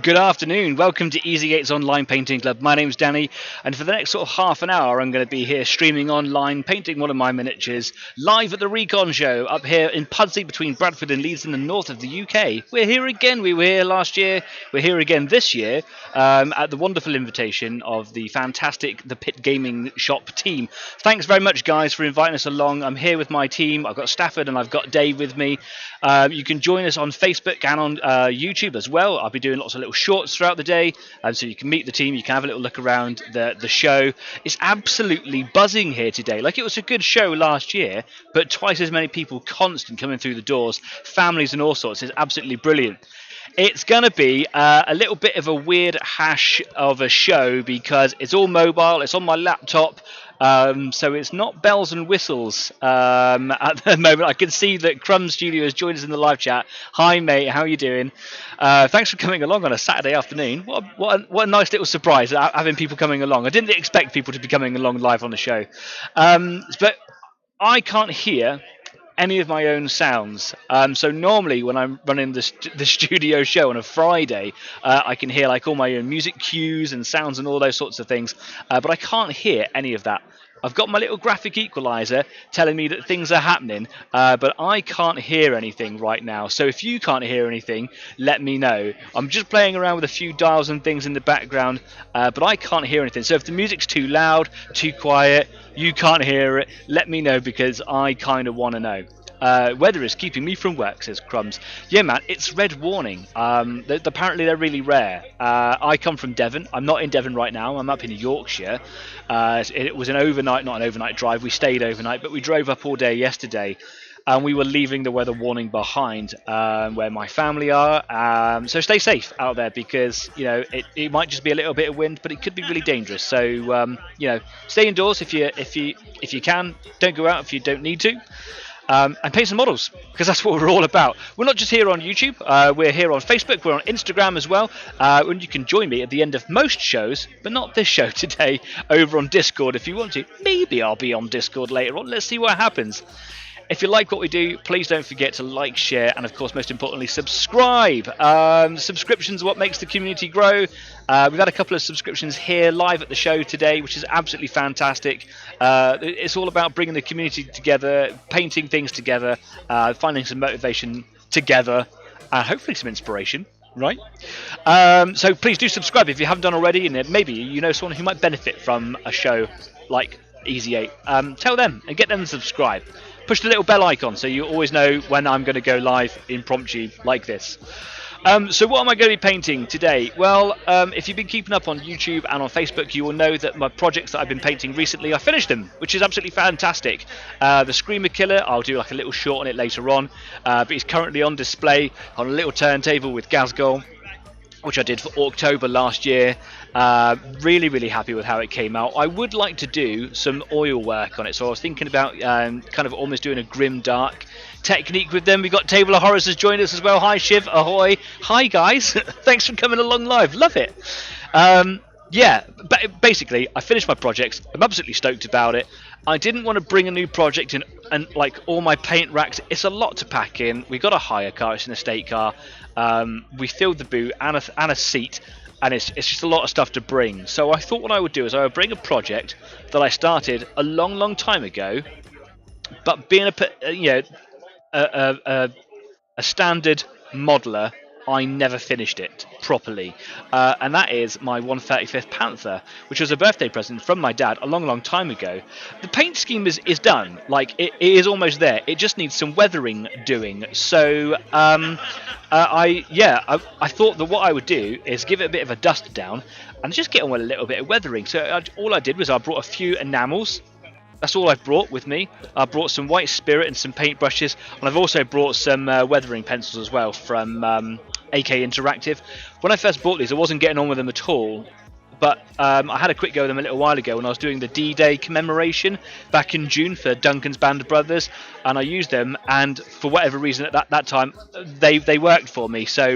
Good afternoon. Welcome to EasyGate's Online Painting Club. My name's Danny, and for the next sort of half an hour, I'm going to be here streaming online, painting one of my miniatures, live at the Recon show up here in Pudsey between Bradford and Leeds in the north of the UK. We're here again. We were here last year. We're here again this year at the wonderful invitation of the fantastic The Pit Gaming Shop team. Thanks very much, guys, for inviting us along. I'm here with my team. I've got Stafford and I've got Dave with me. You can join us on Facebook and on YouTube as well. I'll be doing lots of little shorts throughout the day, and so you can meet the team, you can have a little look around the show. It's absolutely buzzing here today. Like, it was a good show last year, but twice as many people constant coming through the doors, families and all sorts. It's absolutely brilliant. It's going to be a little bit of a weird hash of a show because it's all mobile, it's on my laptop, so it's not bells and whistles at the moment. I can see that Crumb Studio has joined us in the live chat. Hi, mate, how are you doing? Thanks for coming along on a Saturday afternoon. What a nice little surprise having people coming along. I didn't expect people to be coming along live on the show. But I can't hear any of my own sounds. So normally when I'm running the studio show on a Friday, I can hear like all my own music cues and sounds and all those sorts of things, but I can't hear any of that. I've got my little graphic equalizer telling me that things are happening, but I can't hear anything right now. So if you can't hear anything, let me know. I'm just playing around with a few dials and things in the background, but I can't hear anything. So if the music's too loud, too quiet, you can't hear it, let me know, because I kind of want to know. Weather is keeping me from work, says Crumbs. Yeah, man, it's red warning. Apparently they're really rare. I come from Devon. I'm not in Devon right now. I'm up in Yorkshire. It was an overnight, not an overnight drive. We stayed overnight, but we drove up all day yesterday. And we were leaving the weather warning behind where my family are. So stay safe out there, because it might just be a little bit of wind, but it could be really dangerous. So stay indoors if you can. Don't go out if you don't need to. And paint some models, because that's what we're all about. We're not just here on YouTube, we're here on Facebook, we're on Instagram as well, and you can join me at the end of most shows, but not this show today, over on Discord if you want to. Maybe I'll be on Discord later on, let's see what happens. If you like what we do, please don't forget to like, share, and of course, most importantly, subscribe. Subscriptions are what makes the community grow. We've had a couple of subscriptions here live at the show today, which is absolutely fantastic. It's all about bringing the community together, painting things together, finding some motivation together, and hopefully some inspiration. Right? So please do subscribe if you haven't done already, and maybe you know someone who might benefit from a show like Easy 8. Tell them and get them to subscribe. Push the little bell icon so you always know when I'm going to go live impromptu like this. So what am I going to be painting today? Well, if you've been keeping up on YouTube and on Facebook, you will know that my projects that I've been painting recently, I finished them, which is absolutely fantastic. The Screamer Killer, I'll do like a little short on it later on, but he's currently on display on a little turntable with Gazgol, which I did for October last year. Really, really happy with how it came out. I would like to do some oil work on it, so I was thinking about kind of almost doing a grim dark technique with them. We've got Table of Horrors has joined us as well. Hi Shiv, ahoy. Hi guys, thanks for coming along live, love it. Yeah, but basically I finished my projects. I'm absolutely stoked about it. I didn't want to bring a new project in and like all my paint racks. It's a lot to pack in. We got a hire car, it's an estate car. We filled the boot and a seat, and it's just a lot of stuff to bring. So I thought what I would do is I would bring a project that I started a long time ago, but being a standard modeler, I never finished it properly, and that is my 135th Panther, which was a birthday present from my dad a long time ago. The paint scheme is done, like it is almost there. It just needs some weathering doing. So I thought that what I would do is give it a bit of a dust down and just get on with a little bit of weathering. So all I did was I brought a few enamels. That's all I've brought with me. I brought some white spirit and some paint brushes, and I've also brought some weathering pencils as well from AK Interactive. When I first bought these, I wasn't getting on with them at all, but I had a quick go with them a little while ago when I was doing the D-Day commemoration back in June for Duncan's Band of Brothers, and I used them, and for whatever reason at that time, they worked for me, so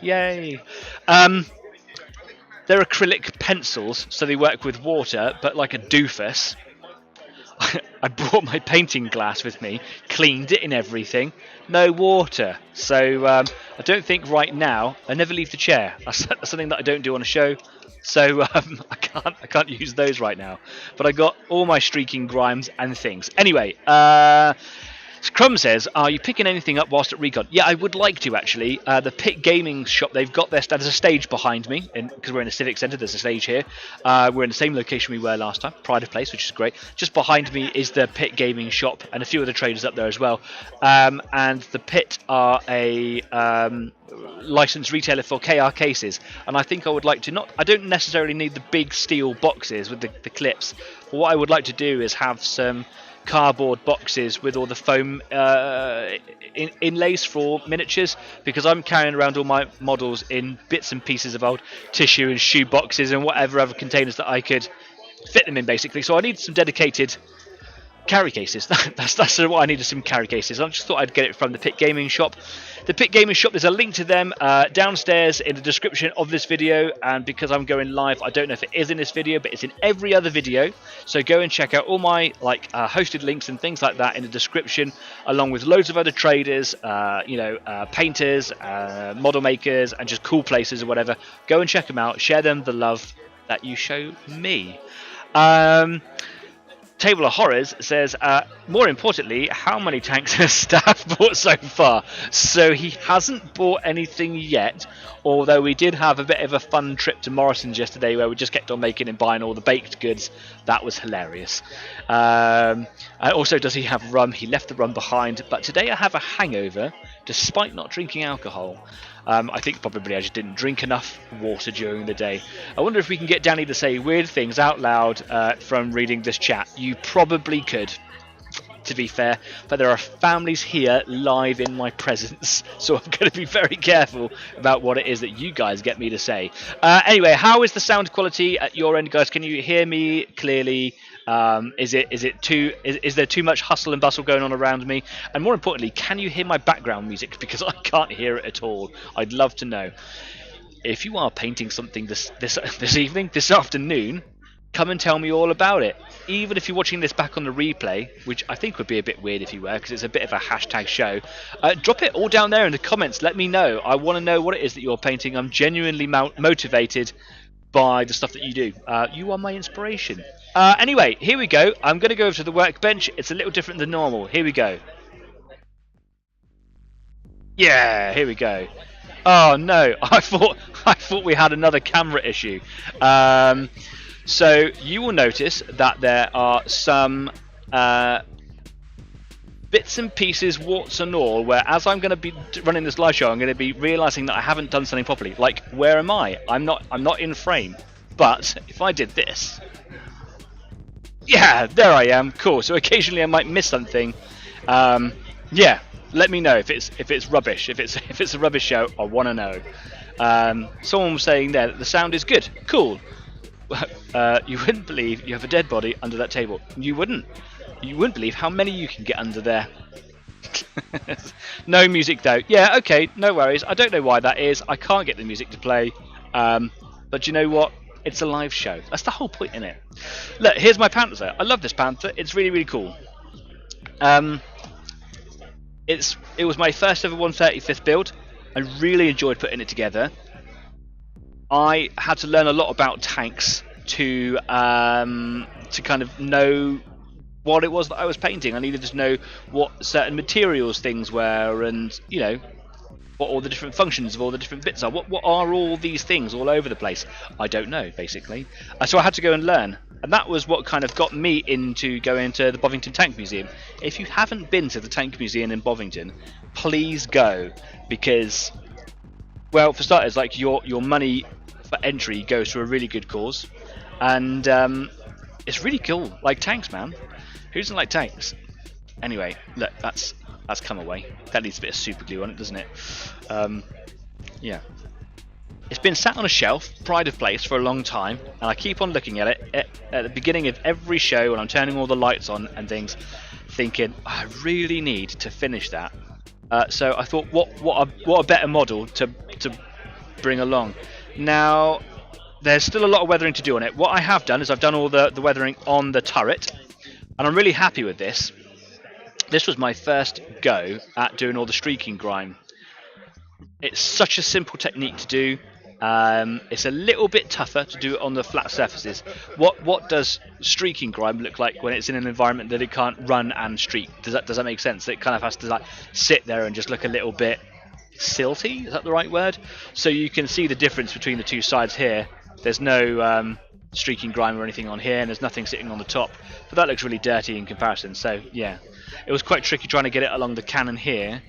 yay. They're acrylic pencils, so they work with water, but like a doofus. I brought my painting glass with me, cleaned it and everything. No water. So I don't think right now. I never leave the chair. That's something that I don't do on a show. So I can't use those right now. But I got all my streaking grimes and things. Anyway, Crumb says, are you picking anything up whilst at Recon? Yeah, I would like to, actually. The Pit Gaming shop, they've got their... There's a stage behind me, because we're in a civic centre, there's a stage here. We're in the same location we were last time, Pride of Place, which is great. Just behind me is the Pit Gaming shop, and a few other traders up there as well. And the Pit are a licensed retailer for KR cases, and I think I would like to... I don't necessarily need the big steel boxes with the clips, but what I would like to do is have some cardboard boxes with all the foam inlays for miniatures, because I'm carrying around all my models in bits and pieces of old tissue and shoe boxes and whatever other containers that I could fit them in, basically. So I need some dedicated carry cases. That's what I needed, some carry cases. I just thought I'd get it from the Pit Gaming shop. The Pit Gaming shop, there's a link to them downstairs in the description of this video, and because I'm going live, I don't know if it is in this video, but it's in every other video. So go and check out all my hosted links and things like that in the description, along with loads of other traders, painters, model makers, and just cool places or whatever. Go and check them out. Share them the love that you show me. Table of Horrors says, more importantly, how many tanks has Staff bought so far? So he hasn't bought anything yet, although we did have a bit of a fun trip to Morrison's yesterday where we just kept on making and buying all the baked goods. That was hilarious. Also, does he have rum? He left the rum behind, but today I have a hangover despite not drinking alcohol. I think probably I just didn't drink enough water during the day. I wonder if we can get Danny to say weird things out loud from reading this chat. You probably could, to be fair, but there are families here live in my presence, so I'm going to be very careful about what it is that you guys get me to say. Anyway, how is the sound quality at your end, guys? Can you hear me clearly? Is there too much hustle and bustle going on around me? And more importantly, can you hear my background music? Because I can't hear it at all. I'd love to know. If you are painting something this evening, this afternoon, come and tell me all about it. Even if you're watching this back on the replay, which I think would be a bit weird if you were, because it's a bit of a hashtag show, drop it all down there in the comments. Let me know. I want to know what it is that you're painting. I'm genuinely motivated by the stuff that you do. You are my inspiration. Anyway, here we go. I'm going to go over to the workbench. It's a little different than normal. Here we go. Yeah, here we go. Oh no, I thought we had another camera issue. So you will notice that there are some bits and pieces, warts and all, where as I'm going to be running this live show, I'm going to be realizing that I haven't done something properly. Like, where am I? I'm not in frame. But if I did this, yeah, there I am. Cool. So occasionally I might miss something. Yeah, let me know if it's rubbish. If it's a rubbish show, I want to know. Someone was saying there that the sound is good. Cool. You wouldn't believe you have a dead body under that table. You wouldn't believe how many you can get under there. No music though. Yeah, okay, no worries. I don't know why that is. I can't get the music to play. But you know what? It's a live show. That's the whole point in it. Look, here's my Panther. I love this Panther. It's really, really cool. It was my first ever 135th build. I really enjoyed putting it together. I had to learn a lot about tanks to kind of know what it was that I was painting. I needed to know what certain materials things were, and you know what all the different functions of all the different bits are. What are all these things all over the place? I don't know, basically. So I had to go and learn, and that was what kind of got me into going to the Bovington Tank Museum. If you haven't been to the Tank Museum in Bovington, please go, because, well, for starters, like your money for entry goes to a really good cause, and it's really cool. Like tanks, man. Who doesn't like tanks? Anyway, look, that's come away. That needs a bit of super glue on it, doesn't it? Yeah. It's been sat on a shelf, pride of place, for a long time, and I keep on looking at it at the beginning of every show when I'm turning all the lights on and things, thinking I really need to finish that. So I thought, what a better model to bring along. Now, there's still a lot of weathering to do on it. What I have done is I've done all the weathering on the turret, and I'm really happy with this. This was my first go at doing all the streaking grime. It's such a simple technique to do. It's a little bit tougher to do it on the flat surfaces. What does streaking grime look like when it's in an environment that it can't run and streak? Does that make sense? It kind of has to like sit there and just look a little bit silty. Is that the right word? So you can see the difference between the two sides here. There's no streaking grime or anything on here, and there's nothing sitting on the top. But that looks really dirty in comparison. So yeah, it was quite tricky trying to get it along the cannon here.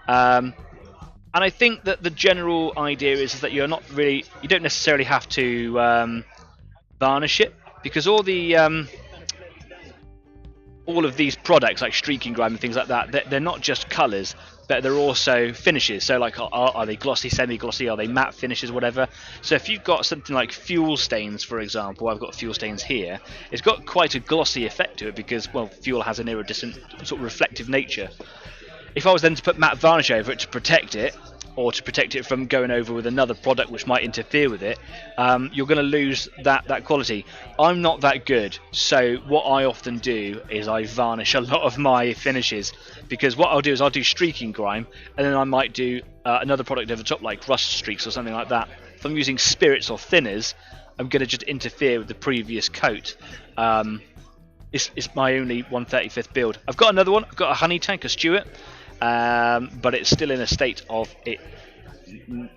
And I think that the general idea is that you don't necessarily have to varnish it, because all of these products like streaking grime and things like that, they're not just colours, but they're also finishes. So like, are they glossy, semi-glossy, are they matte finishes, whatever. So if you've got something like fuel stains, for example, I've got fuel stains here, it's got quite a glossy effect to it because, well, fuel has an iridescent sort of reflective nature. If I was then to put matte varnish over it to protect it, or to protect it from going over with another product which might interfere with it, you're going to lose that quality. I'm not that good, so what I often do is I varnish a lot of my finishes, because what I'll do is I'll do streaking grime, and then I might do another product over the top like rust streaks or something like that. If I'm using spirits or thinners, I'm going to just interfere with the previous coat. It's my only 1/35th build. I've got another one. I've got a honey tank, a Stuart. But it's still in a state of it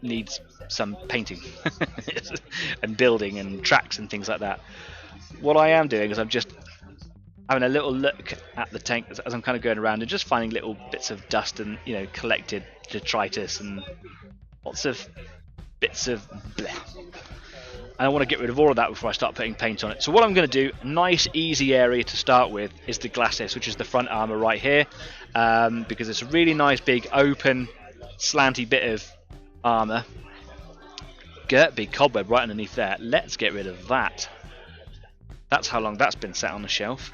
needs some painting and building and tracks and things like that. What I am doing is I'm just having a little look at the tank as I'm kind of going around and just finding little bits of dust and, you know, collected detritus and lots of bits of bleh. And I want to get rid of all of that before I start putting paint on it. So what I'm going to do, nice easy area to start with, is the glacis, which is the front armour right here, because it's a really nice big open slanty bit of armour. Get big cobweb right underneath there. Let's get rid of that. That's how long that's been sat on the shelf.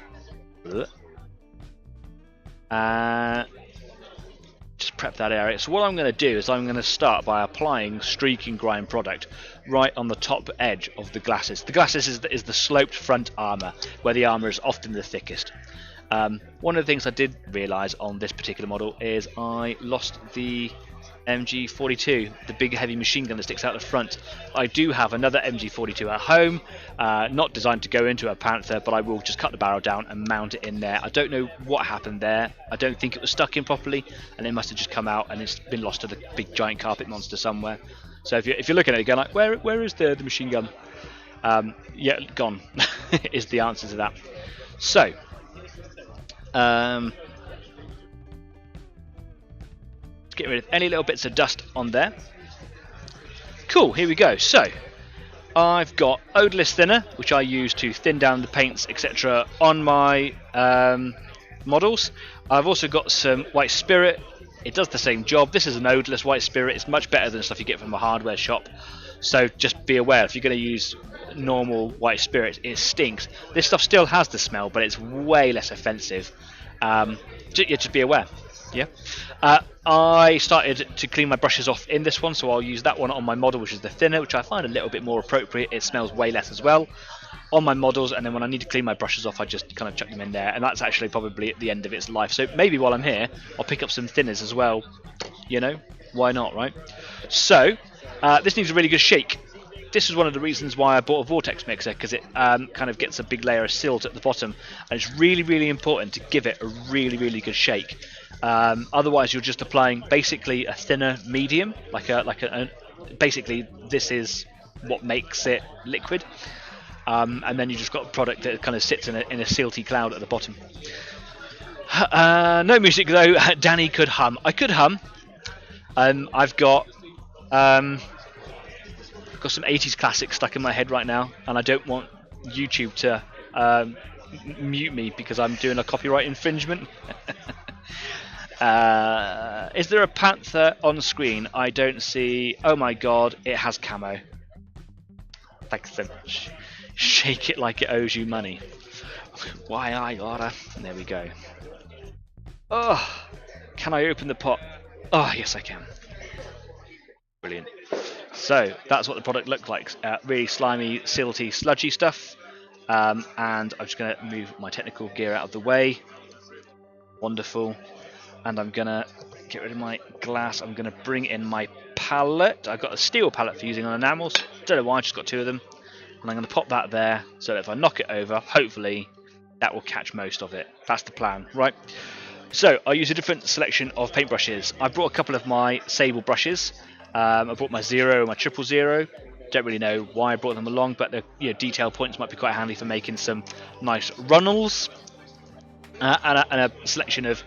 Just prep that area. So what I'm going to do is I'm going to start by applying streaking grime product right on the top edge of the glacis. The glacis is the sloped front armour, where the armour is often the thickest. One of the things I did realise on this particular model is I lost the MG42, the big heavy machine gun that sticks out the front. I do have another MG42 at home, not designed to go into a Panther, but I will just cut the barrel down and mount it in there. I don't know what happened there. I don't think it was stuck in properly, and it must have just come out and it's been lost to the big giant carpet monster somewhere. So if you're looking at it going like, where is the machine gun? Yeah, gone is the answer to that. So get rid of any little bits of dust on there. Cool, here we go. So I've got odourless thinner, which I use to thin down the paints, etc. on my models. I've also got some white spirit. It does the same job. This is an odourless white spirit. It's much better than stuff you get from a hardware shop. So just be aware, if you're going to use normal white spirit, it stinks. This stuff still has the smell, but it's way less offensive. Just be aware. Yeah. I started to clean my brushes off in this one, so I'll use that one on my model, which is the thinner, which I find a little bit more appropriate. It smells way less as well on my models, and then when I need to clean my brushes off, I just kind of chuck them in there, and that's actually probably at the end of its life. So maybe while I'm here, I'll pick up some thinners as well. You know, why not, right? So this needs a really good shake. This is one of the reasons why I bought a vortex mixer, because it kind of gets a big layer of silt at the bottom, and it's really, really important to give it a really, really good shake. Otherwise, you're just applying basically a thinner medium, basically this is what makes it liquid, and then you just got a product that kind of sits in a silty cloud at the bottom. No music though. Danny could hum. I could hum. I've got some 80s classics stuck in my head right now, and I don't want YouTube to mute me because I'm doing a copyright infringement. Is there a Panther on screen? I don't see. Oh my god, it has camo. Thanks so much. Shake it like it owes you money. Why I gotta. There we go. Oh, can I open the pot? Oh, yes I can. Brilliant. So that's what the product looked like. Really slimy, silty, sludgy stuff. And I'm just going to move my technical gear out of the way. Wonderful. And I'm going to get rid of my glass. I'm going to bring in my palette. I've got a steel palette for using on enamels. Don't know why, I just got 2 of them. And I'm going to pop that there, so that if I knock it over, hopefully that will catch most of it. That's the plan, right? So I use a different selection of paintbrushes. I brought a couple of my sable brushes. I brought my 0 and my 000. Don't really know why I brought them along, but the detail points might be quite handy for making some nice runnels. And a selection of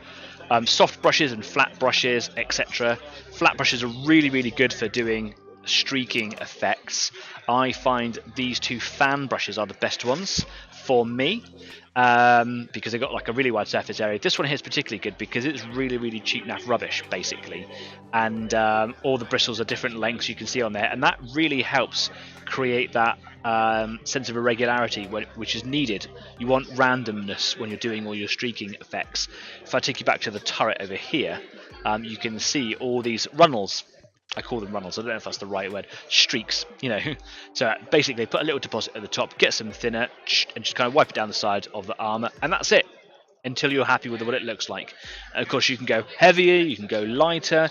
soft brushes and flat brushes, etc. Flat brushes are really good for doing streaking effects. I find these 2 fan brushes are the best ones for me, because they've got like a really wide surface area. This one here is particularly good because it's really cheap naff rubbish basically, and all the bristles are different lengths you can see on there, and that really helps create that sense of irregularity which is needed. You want randomness when you're doing all your streaking effects. If I take you back to the turret over here, you can see all these runnels. I call them runnels, I don't know if that's the right word. Streaks, So basically put a little deposit at the top, get some thinner, and just kind of wipe it down the side of the armour, and that's it. Until you're happy with what it looks like. And of course you can go heavier, you can go lighter.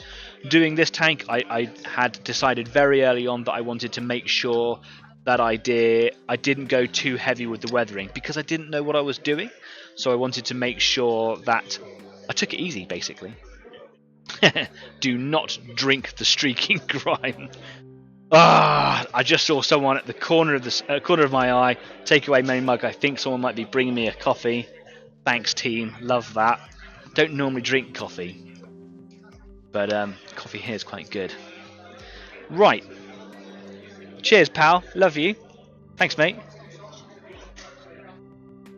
Doing this tank, I had decided very early on that I wanted to make sure that I didn't go too heavy with the weathering, because I didn't know what I was doing. So I wanted to make sure that I took it easy, basically. Do not drink the streaking grime. I just saw someone at the corner of my eye take away my mug. I think someone might be bringing me a coffee. Thanks, team. Love that. Don't normally drink coffee, but coffee here is quite good. Right. Cheers, pal. Love you. Thanks, mate.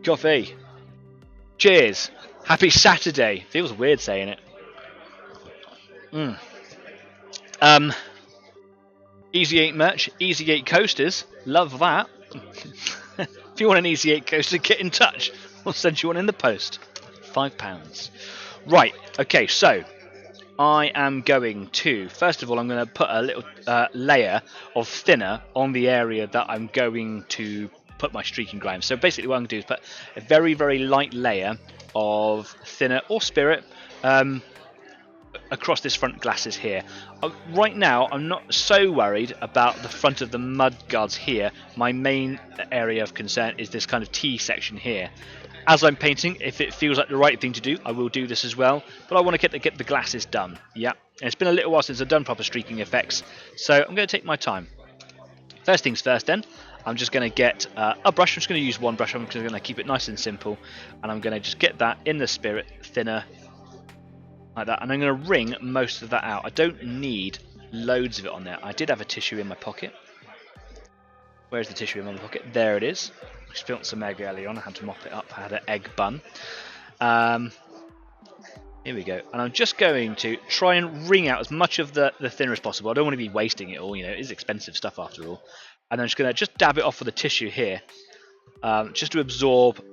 Coffee. Cheers. Happy Saturday. Feels weird saying it. Easy 8 merch, Easy 8 coasters, love that. If you want an Easy 8 coaster, get in touch. We'll send you one in the post. £5. Right, okay, so I am going to, first of all, I'm going to put a little layer of thinner on the area that I'm going to put my streaking grime. So basically what I'm going to do is put a very light layer of thinner or spirit across this front glasses here. Right now I'm not so worried about the front of the mud guards here. My main area of concern is this kind of T section here. As I'm painting, if it feels like the right thing to do, I will do this as well, but I want to get the glasses done. Yeah, and it's been a little while since I've done proper streaking effects, so I'm going to take my time. First things first then, I'm just going to get a brush. I'm just going to use one brush. I'm just going to keep it nice and simple, and I'm going to just get that in the spirit thinner like that, and I'm going to wring most of that out. I don't need loads of it on there. I did have a tissue in my pocket. Where's the tissue in my pocket? There it is. I spilt some egg earlier on. I had to mop it up. I had an egg bun. Here we go. And I'm just going to try and wring out as much of the thinner as possible. I don't want to be wasting it all. It is expensive stuff after all. And I'm just going to just dab it off with the tissue here, just to absorb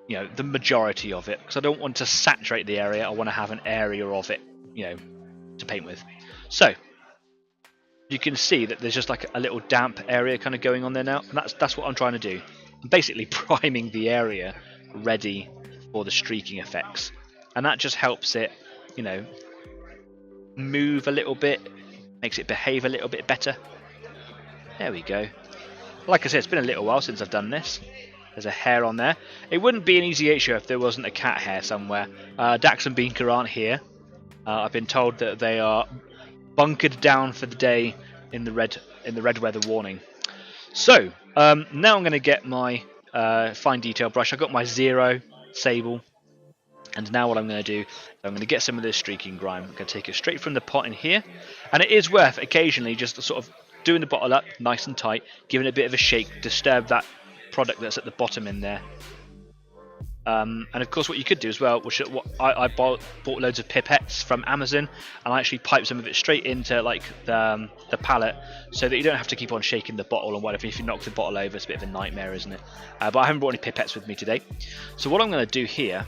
the majority of it, because I don't want to saturate the area. I want to have an area of it to paint with. So you can see that there's just like a little damp area kind of going on there now, and that's what I'm trying to do. I'm basically priming the area ready for the streaking effects, and that just helps it move a little bit, makes it behave a little bit better. There we go. Like I said, it's been a little while since I've done this. There's a hair on there. It wouldn't be an Easy 8 show if there wasn't a cat hair somewhere. Dax and Binka aren't here. I've been told that they are bunkered down for the day in the red weather warning. So now I'm going to get my fine detail brush. I've got my 0 sable, and now what I'm going to do is I'm going to get some of this streaking grime. I'm going to take it straight from the pot in here, and it is worth occasionally just sort of doing the bottle up nice and tight, giving it a bit of a shake, disturb that product that's at the bottom in there. And of course what you could do as well, which I bought loads of pipettes from Amazon, and I actually piped some of it straight into like the palette, so that you don't have to keep on shaking the bottle and whatever. If you knock the bottle over, it's a bit of a nightmare, isn't it? But I haven't brought any pipettes with me today. So what I'm going to do here,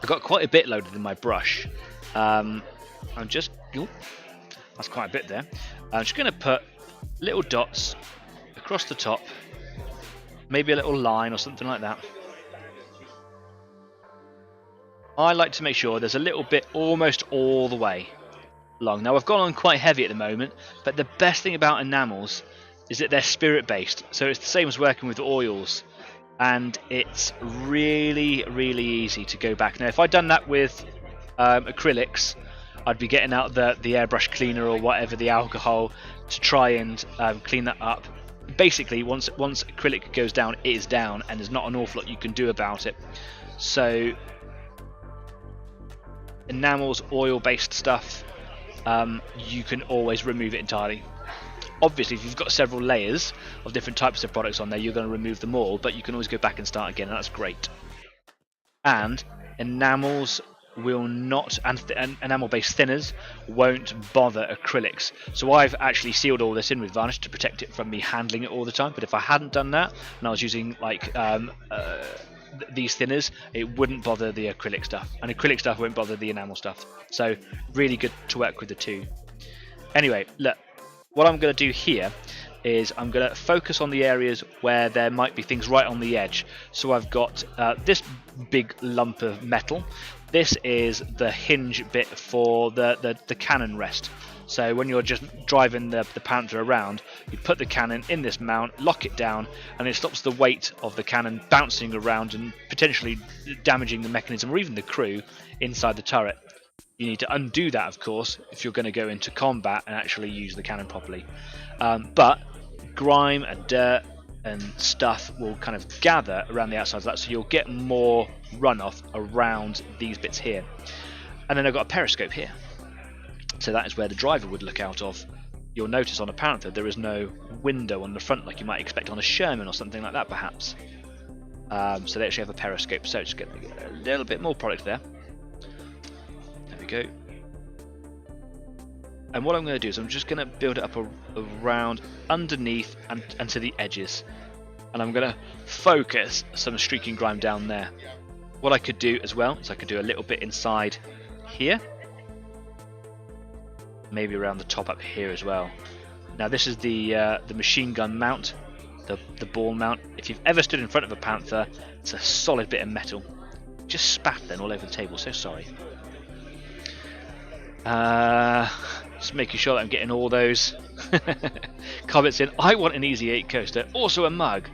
I've got quite a bit loaded in my brush. I'm just, that's quite a bit there. I'm just going to put little dots across the top maybe a little line or something like that. I like to make sure there's a little bit almost all the way along. Now I've gone on quite heavy at the moment, but the best thing about enamels is that they're spirit based, so it's the same as working with oils, and it's really easy to go back. Now if I'd done that with acrylics, I'd be getting out the airbrush cleaner or whatever, the alcohol, to try and clean that up. Basically once acrylic goes down, it is down, and there's not an awful lot you can do about it. So enamels, oil based stuff, you can always remove it entirely. Obviously if you've got several layers of different types of products on there, you're going to remove them all, but you can always go back and start again, and that's great. And enamels will not, and enamel based thinners won't bother acrylics. So I've actually sealed all this in with varnish to protect it from me handling it all the time, but if I hadn't done that and I was using like these thinners, it wouldn't bother the acrylic stuff, and acrylic stuff won't bother the enamel stuff. So really good to work with the two. Anyway, look, what I'm going to do here is I'm going to focus on the areas where there might be things right on the edge. So I've got this big lump of metal. This is the hinge bit for the cannon rest. So when you're just driving the Panther around, you put the cannon in this mount, lock it down, and it stops the weight of the cannon bouncing around and potentially damaging the mechanism or even the crew inside the turret. You need to undo that, of course, if you're going to go into combat and actually use the cannon properly. But grime and dirt and stuff will kind of gather around the outside of that, so you'll get more runoff around these bits here. And then I've got a periscope here. So that is where the driver would look out of. You'll notice on a Panther there is no window on the front like you might expect on a Sherman or something like that, perhaps. So they actually have a periscope, so just get a little bit more product there. There we go. And what I'm going to do is I'm just going to build it up around underneath and to the edges. And I'm going to focus some streaking grime down there. What I could do as well is I could do a little bit inside here. Maybe around the top up here as well. Now this is the machine gun mount, the ball mount. If you've ever stood in front of a Panther, it's a solid bit of metal. Just spat then all over the table, so sorry. Just making sure that I'm getting all those comments in. I want an Easy 8 coaster, also a mug.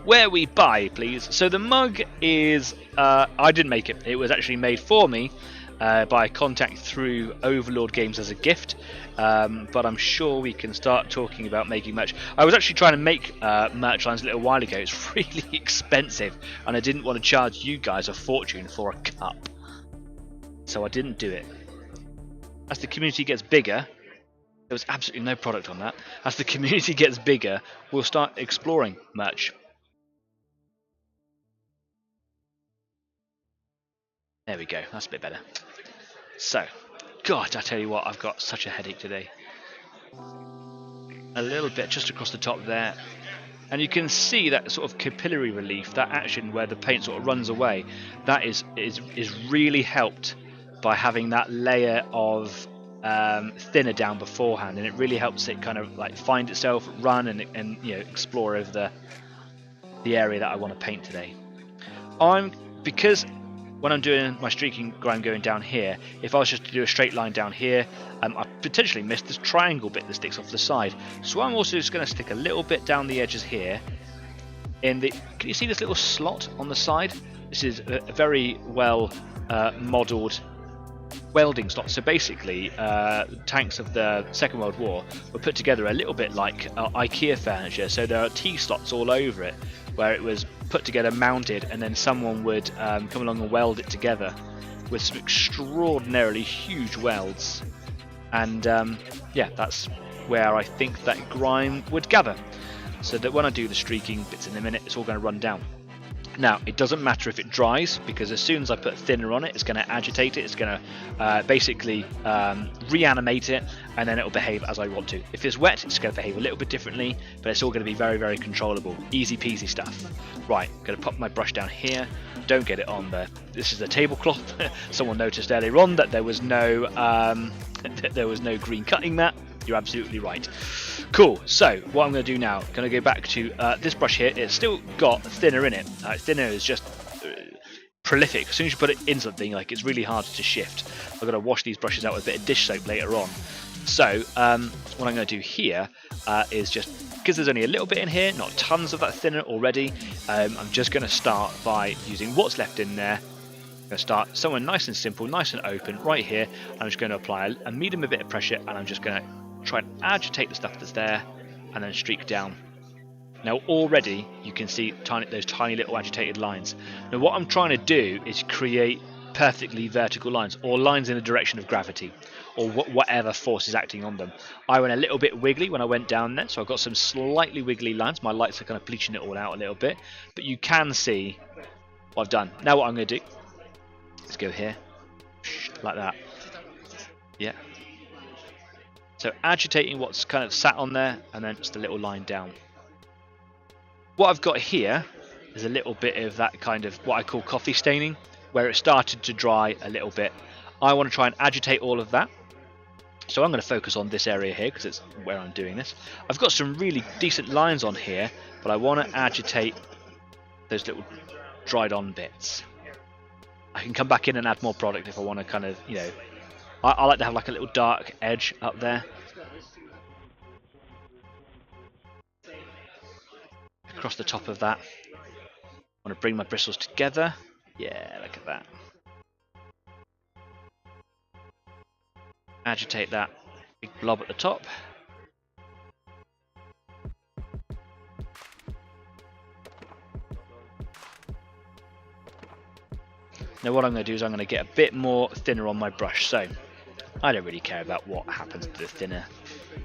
Where we buy, please. So the mug is, I didn't make it. It was actually made for me by a contact through Overlord Games as a gift, but I'm sure we can start talking about making merch. I was actually trying to make merch lines a little while ago. It's really expensive, and I didn't want to charge you guys a fortune for a cup, so I didn't do it. As the community gets bigger, there was absolutely no product on that. As the community gets bigger, we'll start exploring merch. There we go, that's a bit better. So, God, I tell you what, I've got such a headache today. A little bit just across the top there. And you can see that sort of capillary relief, that action where the paint sort of runs away, that is really helped by having that layer of thinner down beforehand, and it really helps it kind of like find itself, run and you know, explore over the area that I want to paint today. Because when I'm doing my streaking grime going down here, if I was just to do a straight line down here, I potentially missed this triangle bit that sticks off the side. So I'm also just going to stick a little bit down the edges here. Can you see this little slot on the side? This is a very well modelled welding slot. So basically, tanks of the Second World War were put together a little bit like IKEA furniture. So there are T-slots all over it, where it was put together, mounted, and then someone would come along and weld it together with some extraordinarily huge welds. And yeah, that's where I think that grime would gather, so that when I do the streaking bits in a minute, it's all going to run down. Now, it doesn't matter if it dries, because as soon as I put thinner on it, it's going to agitate it, it's going to basically reanimate it, and then it will behave as I want to. If it's wet, it's going to behave a little bit differently, but it's all going to be very, very controllable. Easy peasy stuff. Right, I'm going to pop my brush down here. Don't get it on there. This is the tablecloth. Someone noticed earlier on that there was no green cutting mat. You're absolutely right. Cool. So what I'm going to do now, going to go back to this brush here. It's still got thinner in it. Thinner is just prolific. As soon as you put it in something, like, it's really hard to shift. I've got to wash these brushes out with a bit of dish soap later on. So what I'm going to do here is just, because there's only a little bit in here, not tons of that thinner already, I'm just going to start by using what's left in there. I'm going to start somewhere nice and simple, nice and open, right here. I'm just going to apply a medium bit of pressure, and I'm just going to try and agitate the stuff that's there, and then streak down. Now already you can see those tiny little agitated lines. Now what I'm trying to do is create perfectly vertical lines, or lines in the direction of gravity, or whatever force is acting on them. I went a little bit wiggly when I went down there, so I've got some slightly wiggly lines. My lights are kind of bleaching it all out a little bit, but you can see what I've done. Now what I'm going to do, let's go here, like that. Yeah. So agitating what's kind of sat on there, and then just a little line down. What I've got here is a little bit of that kind of what I call coffee staining, where it started to dry a little bit. I want to try and agitate all of that. So I'm going to focus on this area here because it's where I'm doing this. I've got some really decent lines on here, but I want to agitate those little dried on bits. I can come back in and add more product if I want to kind of, you know, I like to have like a little dark edge up there. Across the top of that. I want to bring my bristles together. Yeah, look at that. Agitate that big blob at the top. Now what I'm going to do is I'm going to get a bit more thinner on my brush. So I don't really care about what happens to the thinner.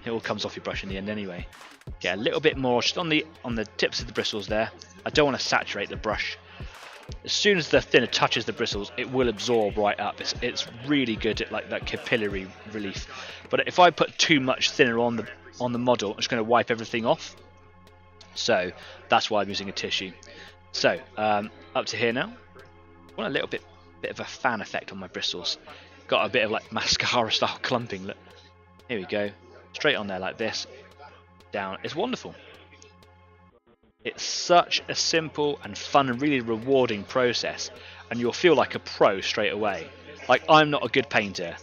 It all comes off your brush in the end anyway. Get a little bit more just on the tips of the bristles there. I don't want to saturate the brush. As soon as the thinner touches the bristles, it will absorb right up. It's really good at like that capillary relief. But if I put too much thinner on the model, I'm just going to wipe everything off. So that's why I'm using a tissue. So up to here now. I want a little bit of a fan effect on my bristles. Got a bit of like mascara style clumping. Look, here we go. Straight on there like this. Down. It's wonderful. It's such a simple and fun and really rewarding process, and you'll feel like a pro straight away. Like, I'm not a good painter.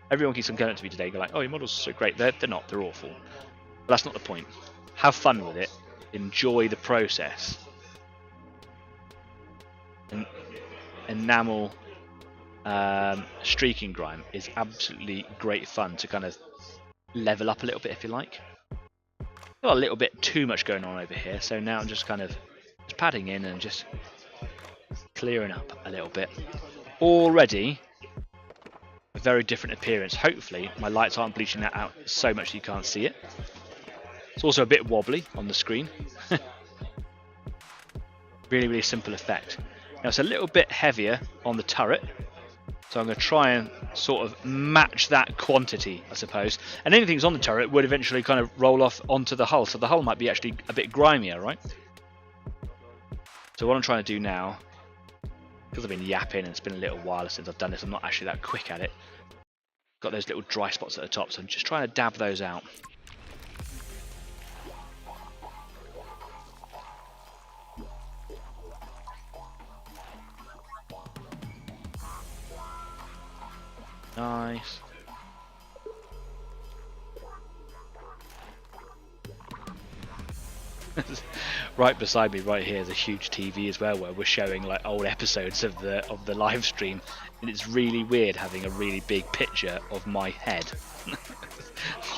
Everyone keeps on going to me today, go like, oh, your models are so great. They're not, they're awful. But that's not the point. Have fun with it. Enjoy the process. And enamel streaking grime is absolutely great fun to kind of level up a little bit, if you like. Got a little bit too much going on over here, so now I'm just kind of just padding in and just clearing up a little bit. Already a very different appearance. Hopefully my lights aren't bleaching that out so much that you can't see it. It's also a bit wobbly on the screen. Really simple effect. Now it's a little bit heavier on the turret, so I'm going to try and sort of match that quantity, I suppose. And anything that's on the turret would eventually kind of roll off onto the hull, so the hull might be actually a bit grimier, right? So what I'm trying to do now, because I've been yapping and it's been a little while since I've done this, I'm not actually that quick at it. Got those little dry spots at the top, so I'm just trying to dab those out. Nice. Right beside me, right here, is a huge TV as well, where we're showing like old episodes of the live stream, and it's really weird having a really big picture of my head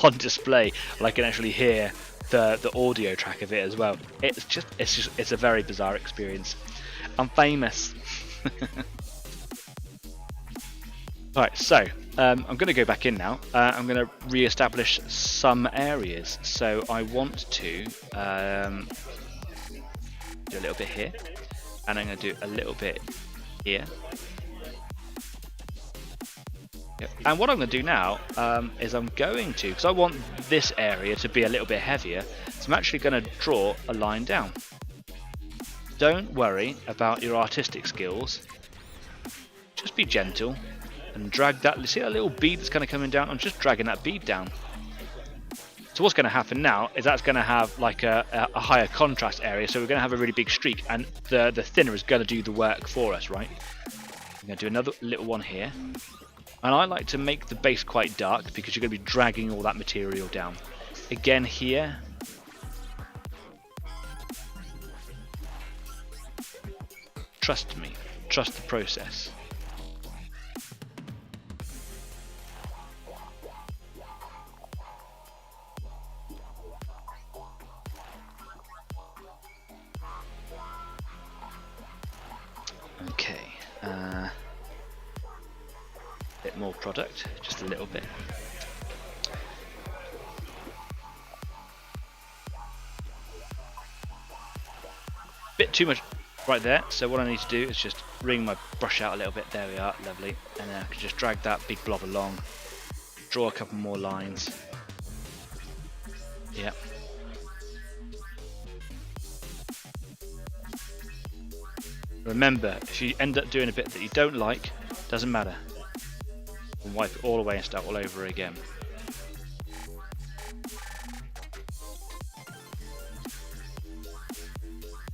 on display. And I can actually hear the audio track of it as well. It's a very bizarre experience. I'm famous. Right, so I'm going to go back in now. I'm going to re-establish some areas. So I want to do a little bit here, and I'm going to do a little bit here. Yep. And what I'm going to do now is I'm going to, because I want this area to be a little bit heavier, so I'm actually going to draw a line down. Don't worry about your artistic skills. Just be gentle. And drag that, see that little bead that's kind of coming down? I'm just dragging that bead down. So what's going to happen now is that's going to have like a higher contrast area, so we're going to have a really big streak, and the thinner is going to do the work for us, right? I'm going to do another little one here, and I like to make the base quite dark because you're going to be dragging all that material down. Again here, trust me, trust the process. Okay, bit more product, just a little bit. Bit too much right there, so what I need to do is just wring my brush out a little bit. There we are, lovely. And then I can just drag that big blob along, draw a couple more lines. Yep. Remember, if you end up doing a bit that you don't like, doesn't matter. And wipe it all away and start all over again.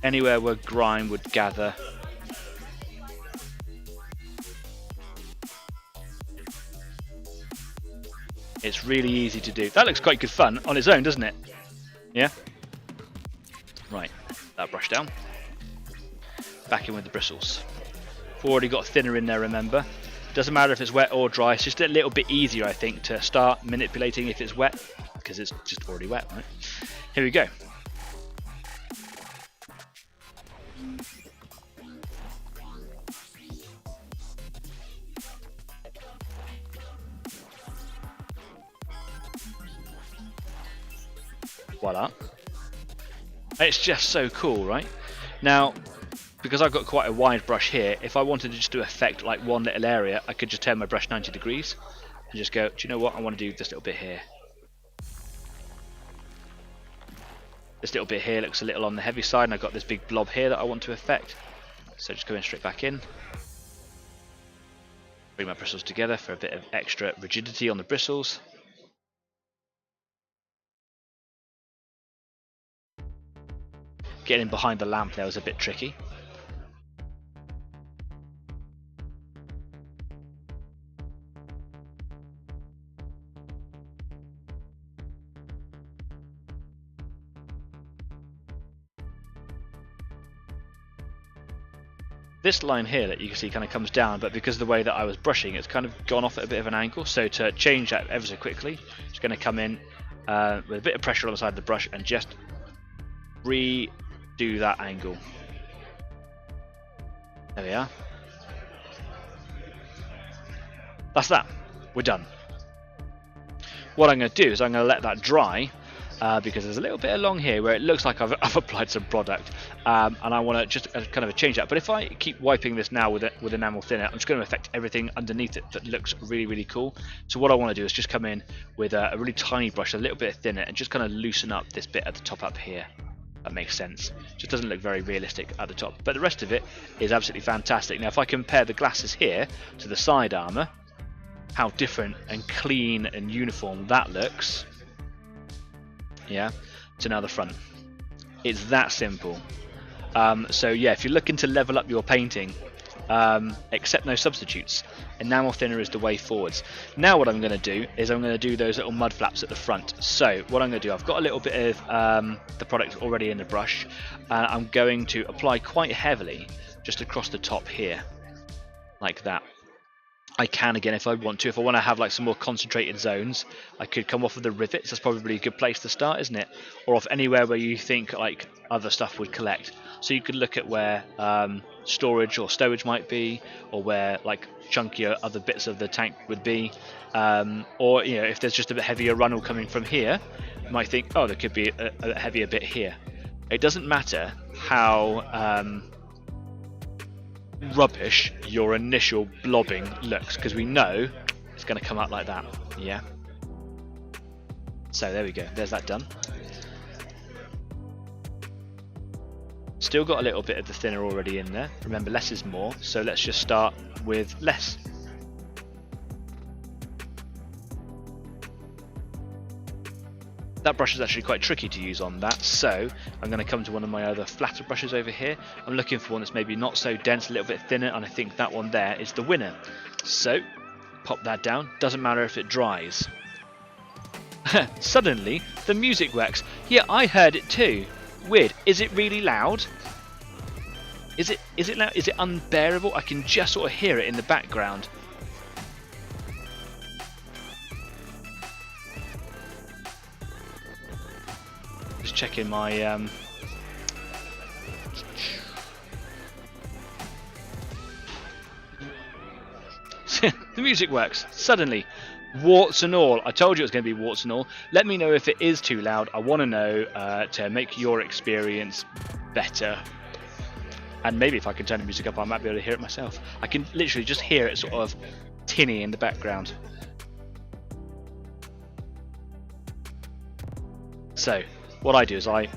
Anywhere where grime would gather. It's really easy to do. That looks quite good fun on its own, doesn't it? Yeah? Right, that brush down. Back in with the bristles. We've already got thinner in there, remember. Doesn't matter if it's wet or dry, it's just a little bit easier, I think, to start manipulating if it's wet, because it's just already wet, right? Here we go. Voila. It's just so cool, right? Now, because I've got quite a wide brush here, if I wanted to just do effect like one little area, I could just turn my brush 90 degrees and just go, do you know what, I want to do this little bit here. This little bit here looks a little on the heavy side, and I've got this big blob here that I want to affect. So just going straight back in. Bring my bristles together for a bit of extra rigidity on the bristles. Getting behind the lamp there was a bit tricky. This line here that you can see kind of comes down, but because of the way that I was brushing, it's kind of gone off at a bit of an angle. So to change that ever so quickly, just going to come in with a bit of pressure on the side of the brush and just redo that angle. There we are. That's that. We're done. What I'm going to do is I'm going to let that dry because there's a little bit along here where it looks like I've applied some product, and I want to just kind of change that. But if I keep wiping this now with enamel thinner, I'm just going to affect everything underneath it that looks really, really cool. So what I want to do is just come in with a really tiny brush, a little bit thinner, and just kind of loosen up this bit at the top up here. That makes sense. Just doesn't look very realistic at the top, but the rest of it is absolutely fantastic. Now if I compare the glasses here to the side armor, how different and clean and uniform that looks, yeah, to now the front. It's that simple. So yeah, if you're looking to level up your painting, accept no substitutes. Enamel thinner is the way forwards. Now what I'm going to do is I'm going to do those little mud flaps at the front. So what I'm going to do, I've got a little bit of the product already in the brush, and I'm going to apply quite heavily just across the top here, like that. I can again if I want to. If I want to have like some more concentrated zones, I could come off of the rivets. That's probably a good place to start, isn't it? Or off anywhere where you think like other stuff would collect. So you could look at where storage or stowage might be, or where like chunkier other bits of the tank would be, or you know, if there's just a bit heavier runnel coming from here, you might think, oh, there could be a heavier bit here. It doesn't matter how rubbish your initial blobbing looks, because we know it's going to come out like that. Yeah. So there we go. There's that done. Still got a little bit of the thinner already in there. Remember, less is more, so let's just start with less. That brush is actually quite tricky to use on that, so I'm going to come to one of my other flatter brushes over here. I'm looking for one that's maybe not so dense, a little bit thinner, and I think that one there is the winner. So, pop that down, doesn't matter if it dries. Suddenly, the music works. Yeah, I heard it too. Weird. Is it really loud? Is it loud? Is it unbearable? I can just sort of hear it in the background. Just checking my the music works suddenly, warts and all. I told you it was going to be warts and all. Let me know if it is too loud. I want to know to make your experience better. And maybe if I can turn the music up, I might be able to hear it myself. I can literally just hear it sort of tinny in the background. So what I do is I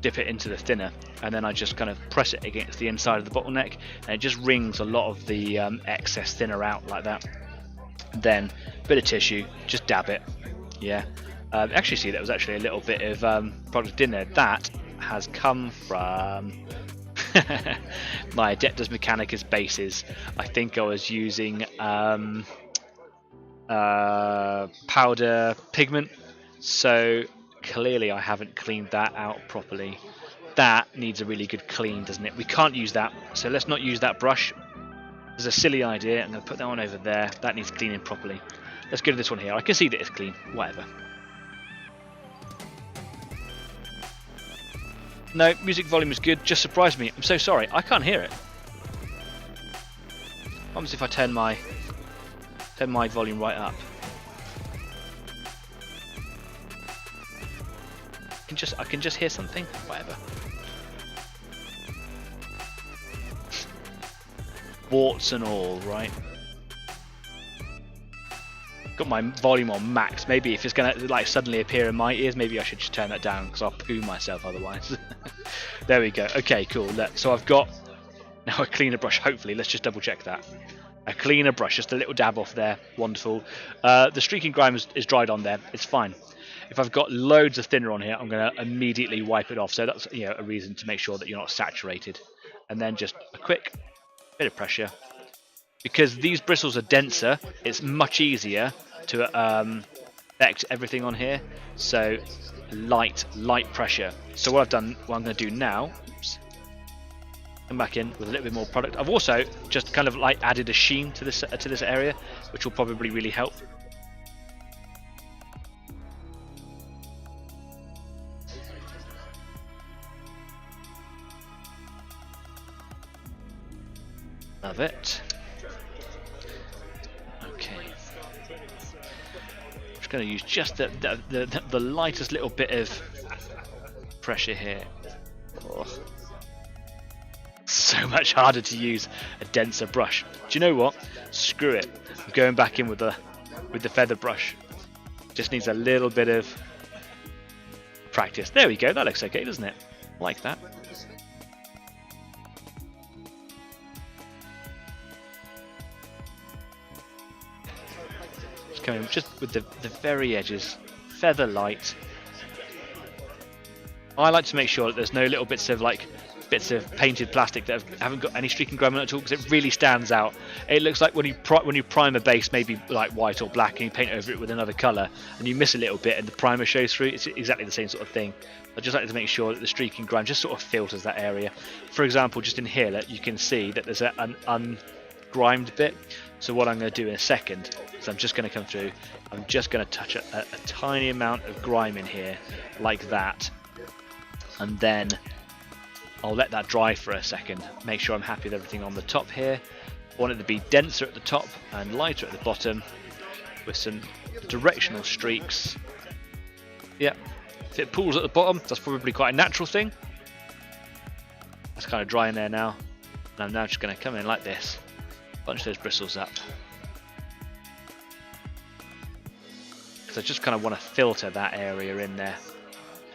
dip it into the thinner, and then I just kind of press it against the inside of the bottleneck, and it just wrings a lot of the excess thinner out like that. Then a bit of tissue, just dab it. Yeah, actually see that was actually a little bit of product in there. That has come from my Adeptus Mechanicus bases. I think I was using powder pigment, so clearly I haven't cleaned that out properly. That needs a really good clean, doesn't it? We can't use that, so let's not use that brush. It's a silly idea. I'm going to put that one over there. That needs cleaning properly. Let's go to this one here. I can see that it's clean. Whatever. No, music volume is good. Just surprised me. I'm so sorry. I can't hear it. What happens if I turn my volume right up? I can just hear something. Whatever. Warts and all, right? Got my volume on max. Maybe if it's gonna like suddenly appear in my ears, maybe I should just turn that down because I'll poo myself otherwise. There we go. Okay, cool. So I've got now a cleaner brush. Hopefully, let's just double check that. A cleaner brush, just a little dab off there. Wonderful. The streaking grime is dried on there. It's fine. If I've got loads of thinner on here, I'm going to immediately wipe it off. So that's a reason to make sure that you're not saturated. And then just a quick bit of pressure. Because these bristles are denser, it's much easier to affect everything on here. So light pressure. So what I'm going to do now, come back in with a little bit more product. I've also just kind of like added a sheen to this area, which will probably really help. Love it. Okay. Just going to use just the lightest little bit of pressure here. Oh. So much harder to use a denser brush. Do you know what? Screw it. I'm going back in with the feather brush. Just needs a little bit of practice. There we go. That looks okay, doesn't it? Like that. Just coming just with the very edges, feather light. I like to make sure that there's no little bits of painted plastic that haven't got any streaking grime on it at all, because it really stands out. It looks like when you prime a base, maybe like white or black, and you paint over it with another colour, and you miss a little bit, and the primer shows through. It's exactly the same sort of thing. I just like to make sure that the streaking grime just sort of filters that area. For example, just in here, you can see that there's an ungrimed bit. So what I'm going to do in a second is I'm just going to come through. I'm just going to touch a tiny amount of grime in here, like that, and then I'll let that dry for a second, make sure I'm happy with everything on the top here. I want it to be denser at the top and lighter at the bottom with some directional streaks. Yep, if it pools at the bottom, that's probably quite a natural thing. That's kind of dry in there now. And I'm now just going to come in like this, bunch those bristles up. Because I just kind of want to filter that area in there.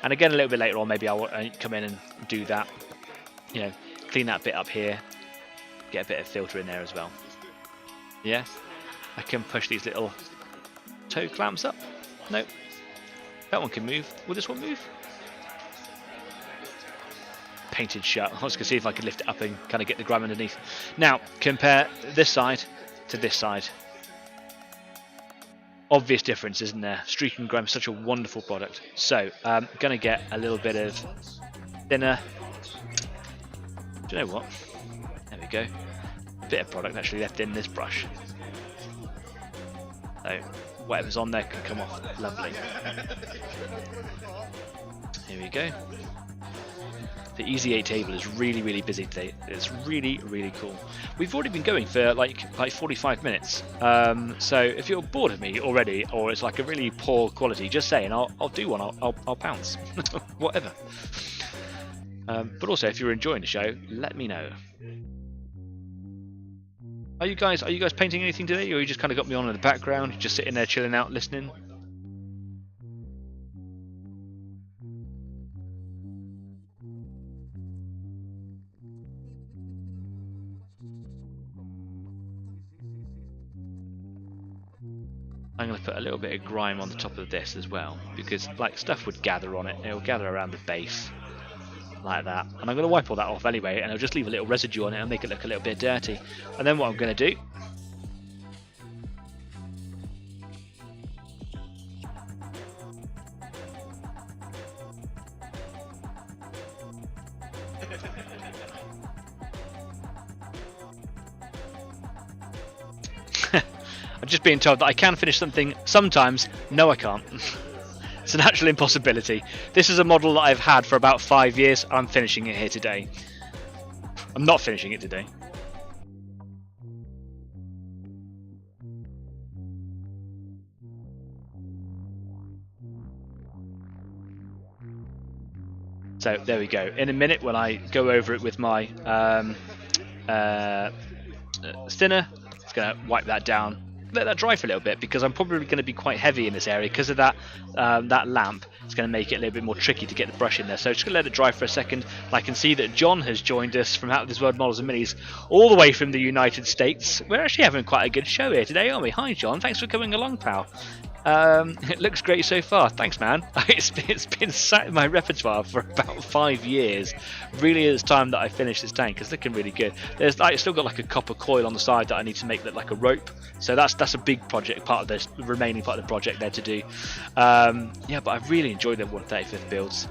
And again, a little bit later on, maybe I'll come in and do that. Clean that bit up here, get a bit of filter in there as well. Yeah, I can push these little toe clamps up. Nope, That one can move. Will this one move? Painted shut. I was going to see if I could lift it up and kind of get the grime underneath. Now, compare this side to this side. Obvious difference, isn't there? Streaking grime is such a wonderful product. So, I'm going to get a little bit of thinner. Do you know what? There we go. A bit of product actually left in this brush. So, whatever's on there can come off. Lovely. Here we go. The Easy 8 table is really busy today. It's really cool. We've already been going for like 45 minutes. So if you're bored of me already, or it's like a really poor quality, just saying I'll do one. I'll pounce. Whatever. But also, if you're enjoying the show, let me know. Are you guys painting anything today, or you just kind of got me on in the background, you're just sitting there chilling out, listening? I'm going to put a little bit of grime on the top of this as well, because like stuff would gather on it. It'll gather around the base like that, and I'm going to wipe all that off anyway, and I'll just leave a little residue on it and make it look a little bit dirty. And then what I'm going to do I'm just being told that I can finish something sometimes. No, I can't. It's an actual impossibility. This is a model that I've had for about 5 years. I'm finishing it here today. I'm not finishing it today. So there we go. In a minute, when I go over it with my thinner, it's going to wipe that down. Let that dry for a little bit, because I'm probably going to be quite heavy in this area because of that that lamp. It's going to make it a little bit more tricky to get the brush in there. So just going to let it dry for a second. I can see that John has joined us from Out of This World Models and Minis, all the way from the United States. We're actually having quite a good show here today, aren't we? Hi, John. Thanks for coming along, pal. It looks great so far. Thanks, man. It's been sat in my repertoire for about 5 years. Really, it's time that I finish this tank. It's looking really good. There's still got like a copper coil on the side that I need to make look like a rope. So that's a big project, part of this, the remaining part of the project there to do. Yeah, but I really enjoyed the 1/35 builds.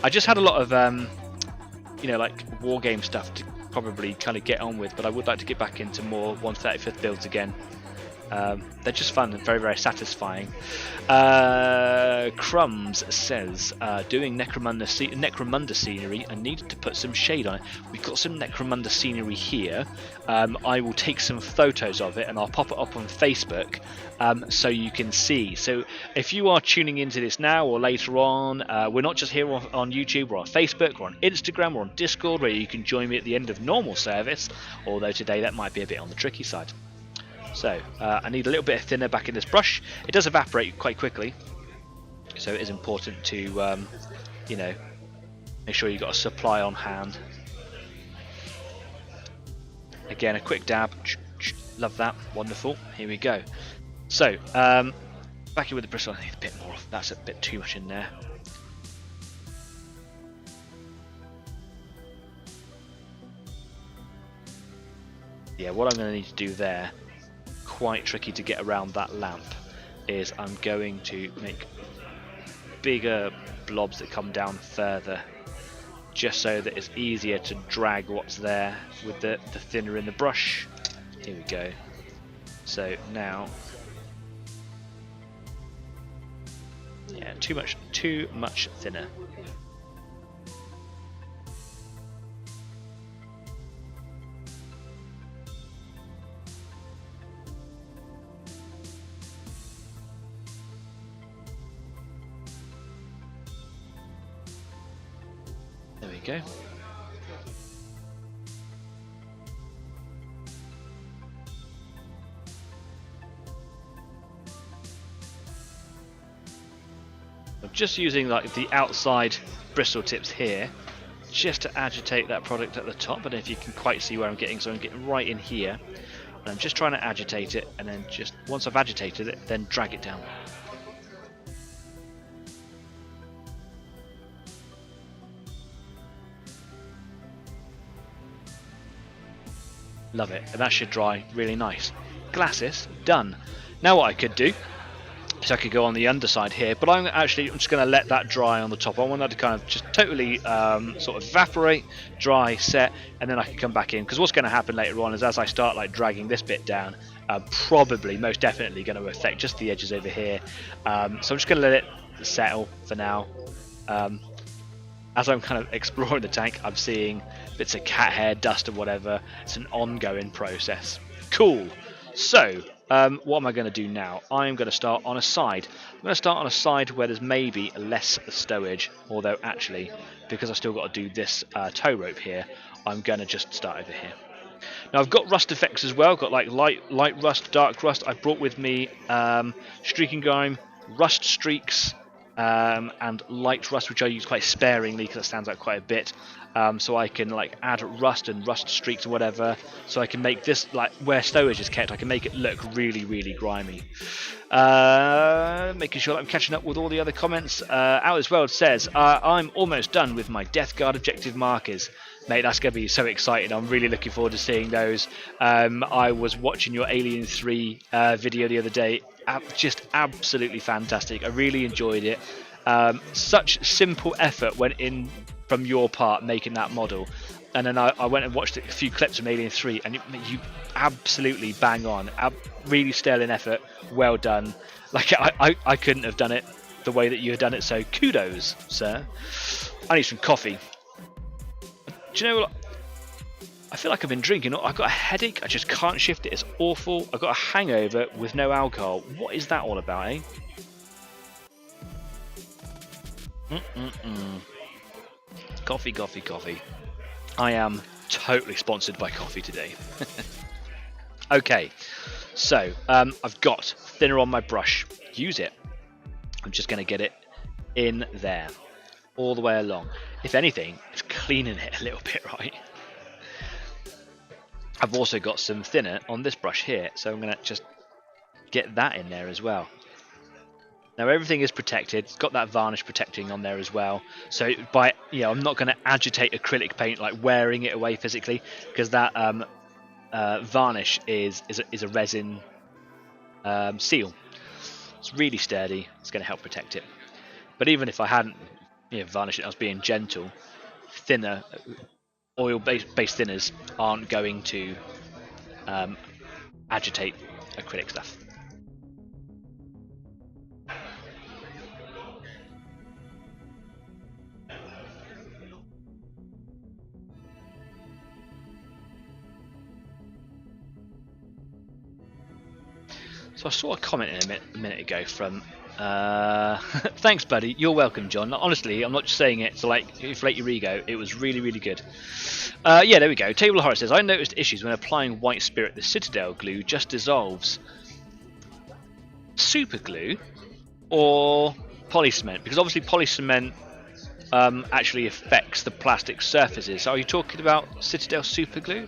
I just had a lot of like Wargame stuff to probably kind of get on with, but I would like to get back into more 1/35 builds again. They're just fun and very satisfying. Crumbs says, doing Necromunda scenery, I needed to put some shade on it. We've got some Necromunda scenery here. I will take some photos of it and I'll pop it up on Facebook so you can see. So if you are tuning into this now or later on, we're not just here on YouTube, we're on Facebook, we're on Instagram, we're on Discord, where you can join me at the end of normal service, although today that might be a bit on the tricky side. So I need a little bit of thinner back in this brush. It does evaporate quite quickly, so it is important to make sure you've got a supply on hand. Again, a quick dab. Love that. Wonderful. Here we go. So back in with the bristle. I need a bit more. That's a bit too much in there. Yeah, what I'm going to need to do there, quite tricky to get around that lamp, is I'm going to make bigger blobs that come down further, just so that it's easier to drag what's there with the thinner in the brush. Here we go. So now, yeah, too much thinner. There we go. I'm just using like the outside bristle tips here, just to agitate that product at the top. And if you can quite see where I'm getting, so I'm getting right in here, and I'm just trying to agitate it, and then just once I've agitated it, then drag it down. Love it. And that should dry really nice. Glasses, done. Now what I could do is I could go on the underside here, but I'm just going to let that dry on the top. I want that to kind of just totally sort of evaporate, dry, set, and then I can come back in. Because what's going to happen later on is as I start like dragging this bit down, probably, most definitely going to affect just the edges over here. So I'm just going to let it settle for now. As I'm kind of exploring the tank, I'm seeing bits of cat hair, dust, or whatever. It's an ongoing process. Cool. So, what am I going to do now? I'm going to start on a side. I'm going to start on a side where there's maybe less stowage, although actually, because I've still got to do this tow rope here, I'm going to just start over here. Now I've got rust effects as well. I've got like light rust, dark rust. I brought with me streaking grime, rust streaks, and light rust, which I use quite sparingly because it stands out quite a bit. So I can like add rust and rust streaks or whatever, so I can make this, like where stowage is kept, I can make it look really, really grimy. Making sure that I'm catching up with all the other comments. Alice World says, I'm almost done with my Death Guard objective markers. Mate, that's going to be so exciting. I'm really looking forward to seeing those. I was watching your Alien 3 video the other day. Just absolutely fantastic. I really enjoyed it. Such simple effort went in from your part making that model. And then I went and watched a few clips from Alien 3, and you absolutely bang on. Really sterling effort. Well done. Like I couldn't have done it the way that you had done it, so kudos, sir. I need some coffee. Do you know what? I feel like I've been drinking. I've got a headache. I just can't shift it. It's awful. I've got a hangover with no alcohol. What is that all about, eh? Coffee, coffee, coffee. I am totally sponsored by coffee today. Okay, so I've got thinner on my brush. Use it. I'm just going to get it in there, all the way along. If anything, it's cleaning it a little bit, right? I've also got some thinner on this brush here, so I'm going to just get that in there as well. Now everything is protected. It's got that varnish protecting on there as well. So I'm not going to agitate acrylic paint, like wearing it away physically, because that varnish is a resin seal. It's really sturdy. It's going to help protect it. But even if I hadn't varnished it, I was being gentle. Thinner, oil-based thinners aren't going to agitate acrylic stuff. So I saw a comment in a minute ago from thanks buddy, you're welcome John. Honestly, I'm not just saying it to like inflate your ego. It was really, really good. Yeah, there we go. Table of Horror says, I noticed issues when applying white spirit. The Citadel glue just dissolves. Super glue or poly cement? Because obviously poly cement actually affects the plastic surfaces. So are you talking about Citadel super glue?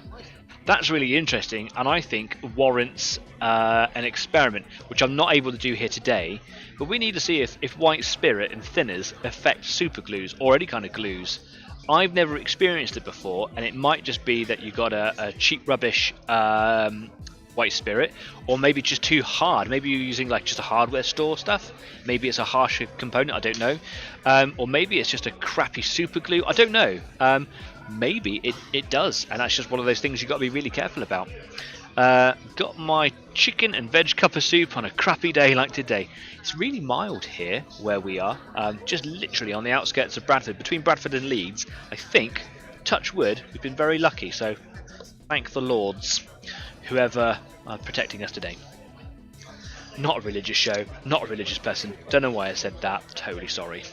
That's really interesting, and I think warrants an experiment, which I'm not able to do here today. But we need to see if white spirit and thinners affect super glues or any kind of glues. I've never experienced it before, and it might just be that you got a cheap rubbish white spirit, or maybe just too hard. Maybe you're using like just a hardware store stuff. Maybe it's a harsher component. I don't know. Or maybe it's just a crappy super glue. I don't know. Maybe it does, and that's just one of those things you've got to be really careful about. Got my chicken and veg cup of soup on a crappy day like today. It's really mild here where we are, just literally on the outskirts of Bradford, between Bradford and Leeds. I think, touch wood, we've been very lucky, so thank the Lords, whoever are protecting us today. Not a religious show, not a religious person, don't know why I said that, totally sorry.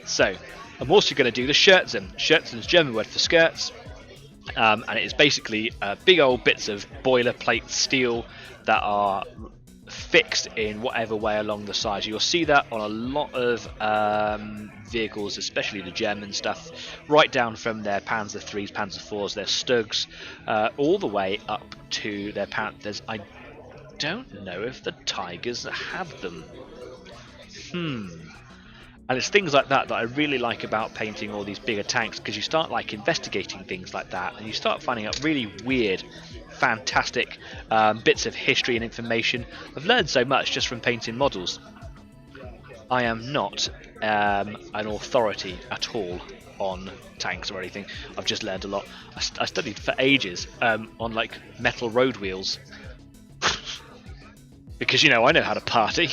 So, I'm also going to do the Scherzen. Scherzen is German word for skirts, and it is basically big old bits of boilerplate steel that are fixed in whatever way along the sides. You'll see that on a lot of vehicles, especially the German stuff, right down from their Panzer 3s, Panzer 4s, their Stugs, all the way up to their Panthers. I don't know if the Tigers have them. And it's things like that that I really like about painting all these bigger tanks, because you start like investigating things like that, and you start finding out really weird, fantastic bits of history and information. I've learned so much just from painting models. I am not an authority at all on tanks or anything. I've just learned a lot. I studied for ages on like metal road wheels because, you know, I know how to party.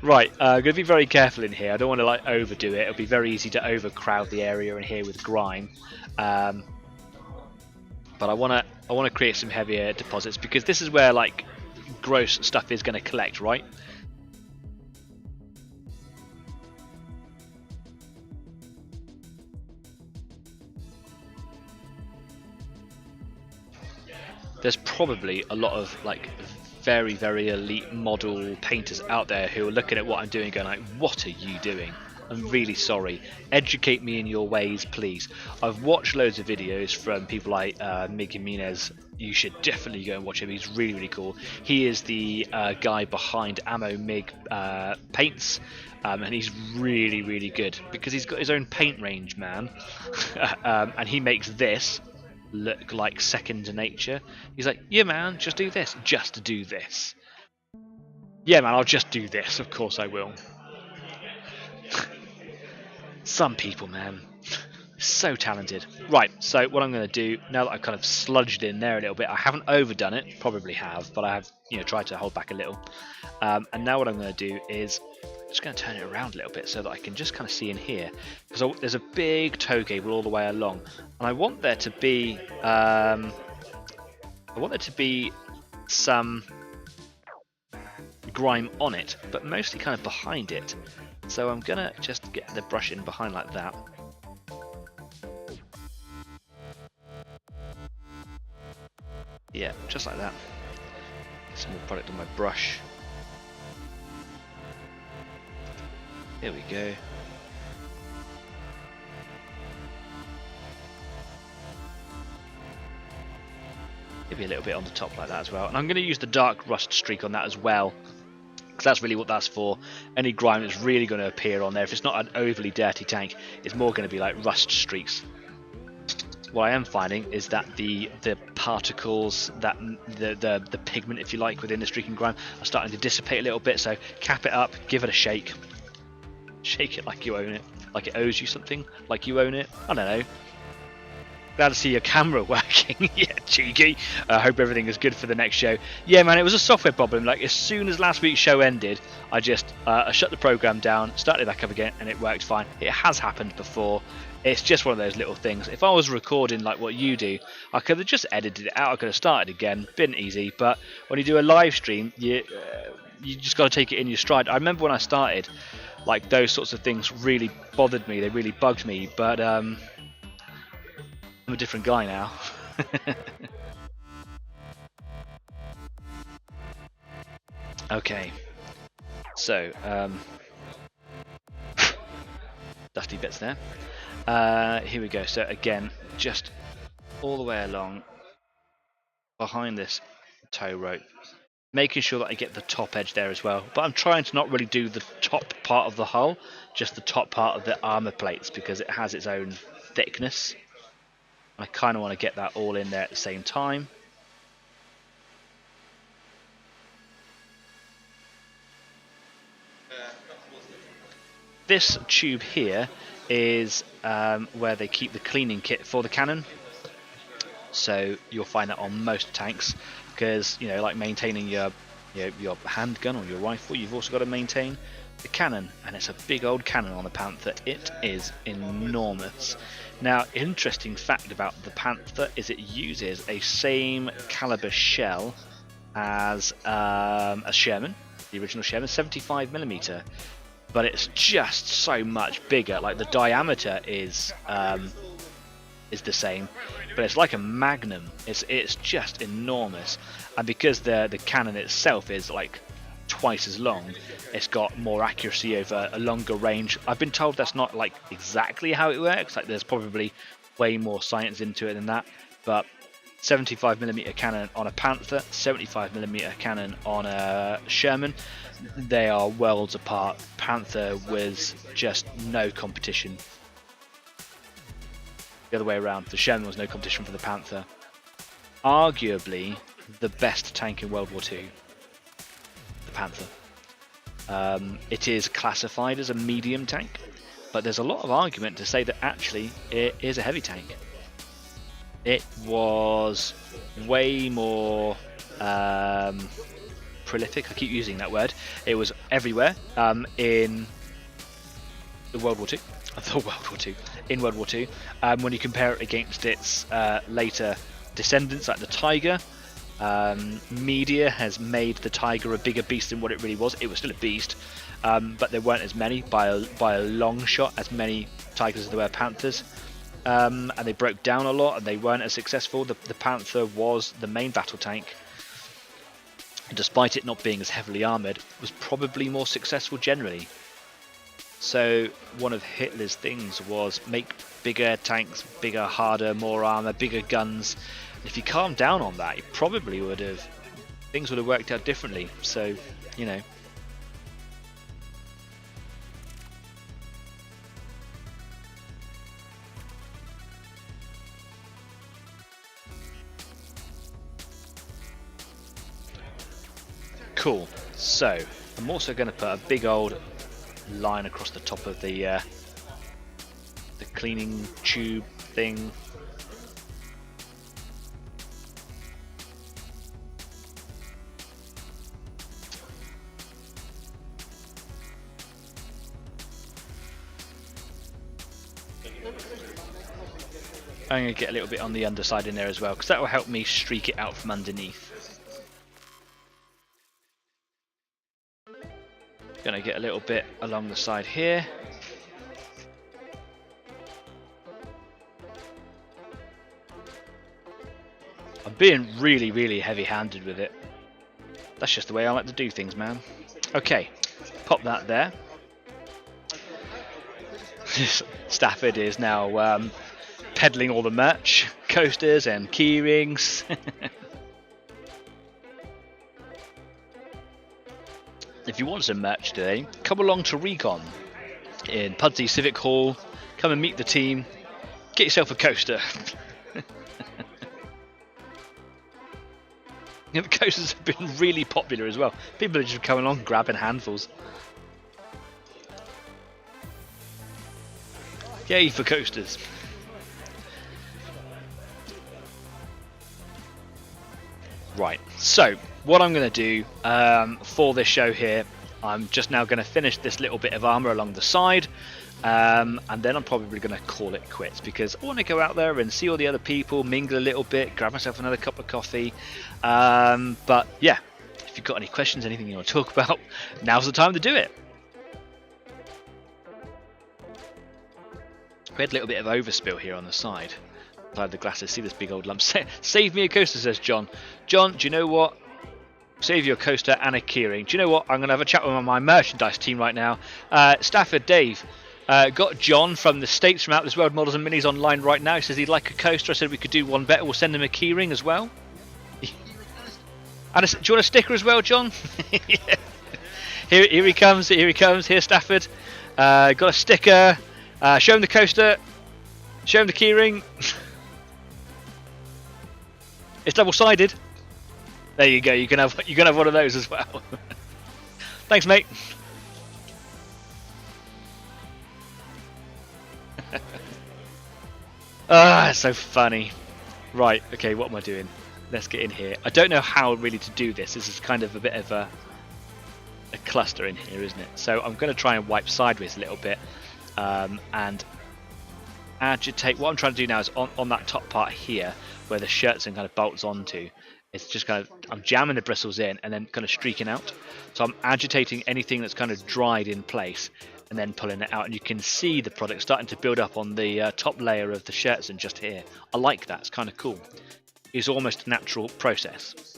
Right, I'm going to be very careful in here. I don't want to like overdo it. It'll be very easy to overcrowd the area in here with grime. But I want to create some heavier deposits, because this is where like gross stuff is going to collect, right? There's probably a lot of like very, very elite model painters out there who are looking at what I'm doing going like, what are you doing? I'm really sorry. Educate me in your ways, please. I've watched loads of videos from people like Mig Jimenez. You should definitely go and watch him. He's really, really cool. He is the guy behind Ammo Mig Paints. And he's really, really good because he's got his own paint range, man. And he makes this look like second nature. He's like, yeah man, just do this, just do this. Yeah man, I'll just do this, of course I will. Some people, man, so talented. Right, so what I'm going to do, now that I've kind of sludged in there a little bit, I haven't overdone it, probably have, but I have, you know, tried to hold back a little. And now what I'm going to do is just going to turn it around a little bit so that I can just kind of see in here, because there's a big tow cable all the way along, and I want there to be some grime on it, but mostly kind of behind it. So I'm gonna just get the brush in behind like that. Yeah, just like that. Some more product on my brush. Here we go. Maybe a little bit on the top like that as well. And I'm going to use the dark rust streak on that as well, because that's really what that's for. Any grime is really going to appear on there. If it's not an overly dirty tank, it's more going to be like rust streaks. What I am finding is that the particles, that the pigment, if you like, within the streaking grime are starting to dissipate a little bit. So cap it up, give it a shake. Shake it like you own it, like it owes you something, like you own it. I don't know. Glad to see your camera working. Yeah, cheeky. I hope everything is good for the next show. Yeah, man, it was a software problem. Like, as soon as last week's show ended, I just I shut the program down, started it back up again, and it worked fine. It has happened before. It's just one of those little things. If I was recording like what you do, I could have just edited it out. I could have started again. Been easy. But when you do a live stream, you just got to take it in your stride. I remember when I started, like, those sorts of things really bothered me. They really bugged me. But I'm a different guy now. Okay, so dusty bits there. Here we go. So again, just all the way along behind this tow rope, making sure that I get the top edge there as well. But I'm trying to not really do the top part of the hull, just the top part of the armor plates, because it has its own thickness. I kind of want to get that all in there at the same time. This tube here is where they keep the cleaning kit for the cannon. So you'll find that on most tanks, because, you know, like maintaining your handgun or your rifle, you've also got to maintain the cannon, and it's a big old cannon on the Panther. It is enormous. Now, interesting fact about the Panther is it uses a same caliber shell as a Sherman, the original Sherman, 75mm, but it's just so much bigger. Like, the diameter is the same, but it's like a Magnum. It's just enormous, and because the cannon itself is like twice as long, it's got more accuracy over a longer range. I've been told that's not like exactly how it works. Like, there's probably way more science into it than that, but 75mm cannon on a Panther, 75mm cannon on a Sherman. They are worlds apart. Panther was just no competition. The other way around, the Sherman was no competition for the Panther. Arguably the best tank in World War II, the Panther. It is classified as a medium tank, but there's a lot of argument to say that actually it is a heavy tank. It was way more prolific. I keep using that word. It was everywhere in the World War II. In World War II, when you compare it against its later descendants like the Tiger. Media has made the Tiger a bigger beast than what it really was. It was still a beast, but there weren't as many by a long shot as many Tigers as there were Panthers. And they broke down a lot and they weren't as successful. The Panther was the main battle tank. Despite it not being as heavily armoured, it was probably more successful generally. So one of Hitler's things was make bigger tanks, bigger, harder, more armour, bigger guns. If he calmed down on that, he probably would have, things would have worked out differently. So, you know. Cool. So I'm also going to put a big old line across the top of the cleaning tube thing. I'm going to get a little bit on the underside in there as well, because that will help me streak it out from underneath. Going to get a little bit along the side here. I'm being really, really heavy-handed with it. That's just the way I like to do things, man. Okay, pop that there. Stafford is now peddling all the merch, coasters and key rings. If you want some merch today, come along to Recon in Pudsey Civic Hall. Come and meet the team. Get yourself a coaster. The coasters have been really popular as well. People are just coming along grabbing handfuls. Yay for coasters. Right, so what I'm going to do for this show here, I'm just now going to finish this little bit of armour along the side, and then I'm probably going to call it quits, because I want to go out there and see all the other people, mingle a little bit, grab myself another cup of coffee. But yeah, if you've got any questions, anything you want to talk about, now's the time to do it. We had a little bit of overspill here on the side of the glasses. See this big old lump. Save me a coaster, says John. John, do you know what? Save your coaster and a keyring. Do you know what? I'm going to have a chat with my merchandise team right now. Stafford, Dave, got John from the States from Out This World Models and Minis online right now. He says he'd like a coaster. I said we could do one better. We'll send him a keyring as well. And do you want a sticker as well, John? Yeah. Here he comes. Here he comes. Here's Stafford. Got a sticker. Show him the coaster. Show him the keyring. It's double-sided. There you go. You can have one of those as well. Thanks, mate. It's so funny. Right. Okay. What am I doing? Let's get in here. I don't know how really to do this. This is kind of a bit of a cluster in here, isn't it? So I'm going to try and wipe sideways a little bit and agitate. What I'm trying to do now is on that top part here, where the shirts kind of bolts onto. It's just kind of, I'm jamming the bristles in and then kind of streaking out. So I'm agitating anything that's kind of dried in place and then pulling it out. And you can see the product starting to build up on the top layer of the shirts and just here. I like that. It's kind of cool. It's almost a natural process.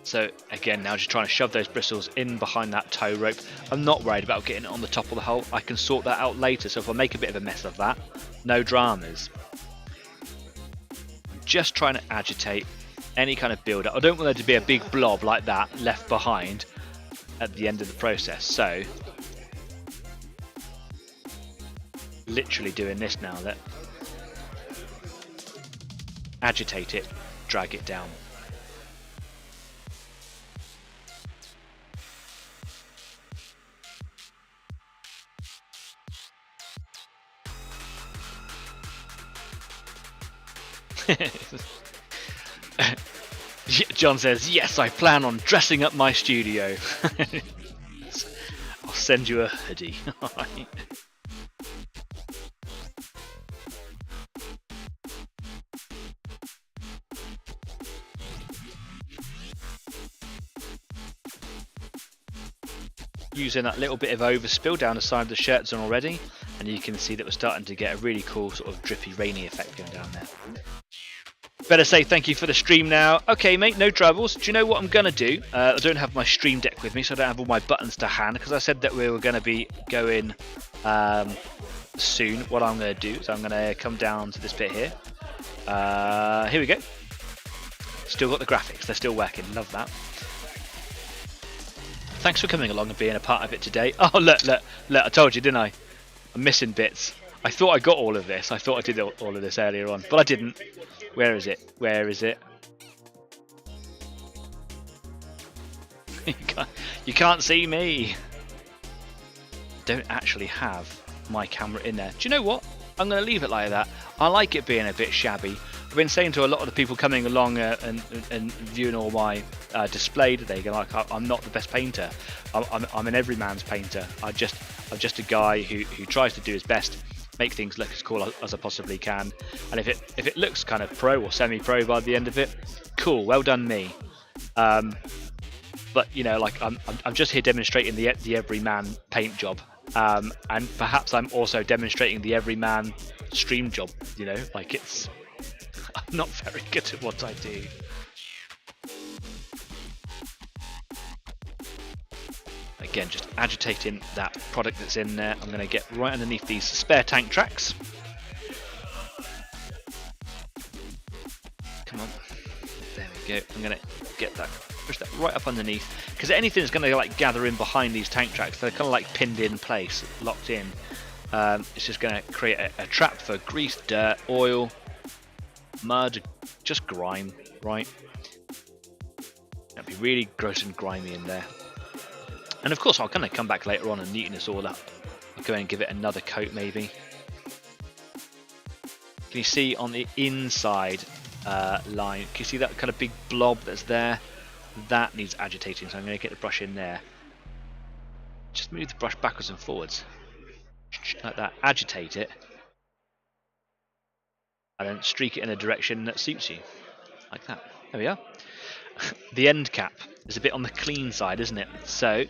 So again, now just trying to shove those bristles in behind that tow rope. I'm not worried about getting it on the top of the hole. I can sort that out later. So if I make a bit of a mess of that, no dramas. I'm just trying to agitate any kind of build-up. I don't want there to be a big blob like that left behind at the end of the process. So literally doing this now. That agitate it, drag it down. John says, yes, I plan on dressing up my studio. I'll send you a hoodie. Using that little bit of overspill down the side of the shirt zone already, and you can see that we're starting to get a really cool sort of drippy rainy effect going down there. Better say thank you for the stream now. Okay, mate, no troubles. Do you know what I'm going to do? I don't have my stream deck with me, so I don't have all my buttons to hand, because I said that we were going to be going soon. What I'm going to do is I'm going to come down to this bit here. Here we go. Still got the graphics. They're still working. Love that. Thanks for coming along and being a part of it today. Oh, look, I told you, didn't I? I'm missing bits. I thought I got all of this. I thought I did all of this earlier on, but I didn't. Where is it? Where is it? You can't see me. Don't actually have my camera in there. Do you know what? I'm going to leave it like that. I like it being a bit shabby. I've been saying to a lot of the people coming along and viewing all my display today, like, I'm not the best painter. I'm an everyman's painter. I'm just a guy who tries to do his best, make things look as cool as I possibly can. And if it looks kind of pro or semi-pro by the end of it, cool, well done me. But you know, like I'm just here demonstrating the everyman paint job, and perhaps I'm also demonstrating the everyman stream job. You know, like I'm not very good at what I do. Again, just agitating that product that's in there. I'm going to get right underneath these spare tank tracks. Come on. There we go. I'm going to get that, push that right up underneath, because anything is going to like gather in behind these tank tracks. They're kind of like pinned in place, locked in. It's just going to create a trap for grease, dirt, oil, mud, just grime, right? That'd be really gross and grimy in there. And of course, I'll kind of come back later on and neaten this all up. I'll go and give it another coat, maybe. Can you see on the inside line? Can you see that kind of big blob that's there? That needs agitating, so I'm going to get the brush in there. Just move the brush backwards and forwards, like that. Agitate it, and then streak it in a direction that suits you, like that. There we are. The end cap is a bit on the clean side, isn't it? So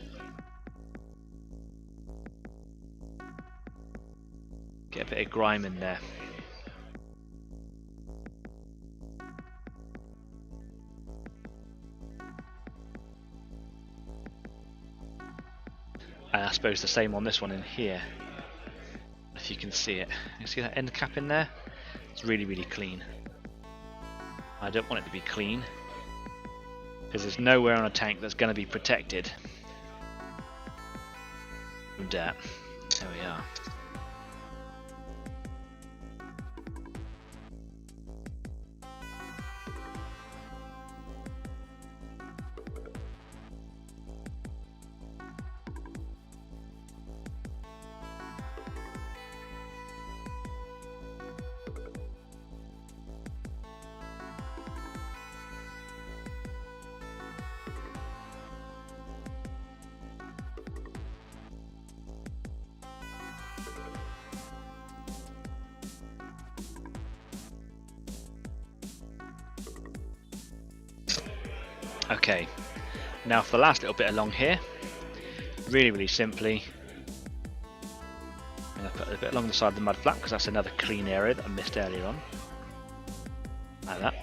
get a bit of grime in there. And I suppose the same on this one in here, if you can see it. You see that end cap in there? It's really, really clean. I don't want it to be clean, because there's nowhere on a tank that's going to be protected from dirt. There we are. Okay, now for the last little bit along here, really, really simply, I'm going to put a bit along the side of the mud flap, because that's another clean area that I missed earlier on, like that.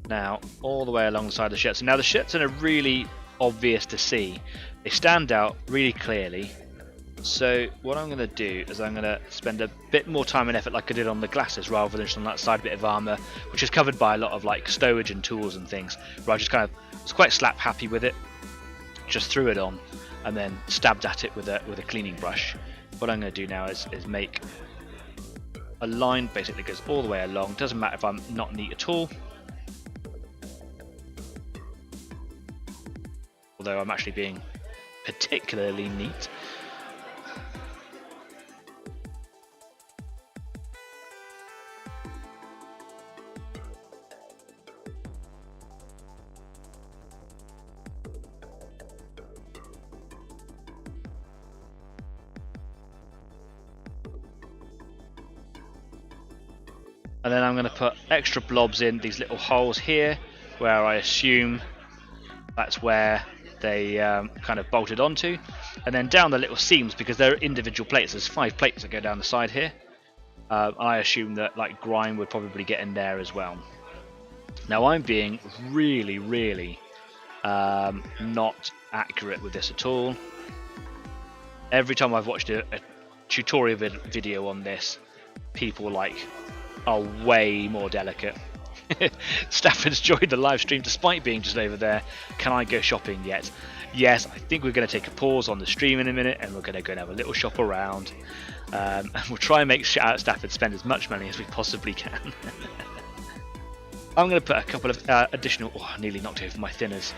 Now, all the way alongside the shirts. Now, the shirts are really obvious to see. They stand out really clearly. So what I'm going to do is I'm going to spend a bit more time and effort like I did on the glasses, rather than just on that side bit of armour, which is covered by a lot of like stowage and tools and things, where I just kind of was quite slap happy with it, just threw it on and then stabbed at it with a cleaning brush. What I'm going to do now is make a line basically goes all the way along. Doesn't matter if I'm not neat at all, although I'm actually being particularly neat. And then I'm going to put extra blobs in these little holes here, where I assume that's where they kind of bolted onto. And then down the little seams, because they're individual plates, there's 5 plates that go down the side here. I assume that like grime would probably get in there as well. Now I'm being really not accurate with this at all. Every time I've watched a tutorial video on this, people like are way more delicate. Stafford's joined the live stream despite being just over there. Can I go shopping yet? Yes, I think we're going to take a pause on the stream in a minute and we're going to go and have a little shop around. And we'll try and make Stafford spend as much money as we possibly can. I'm going to put a couple of additional... Oh, I nearly knocked over my thinners.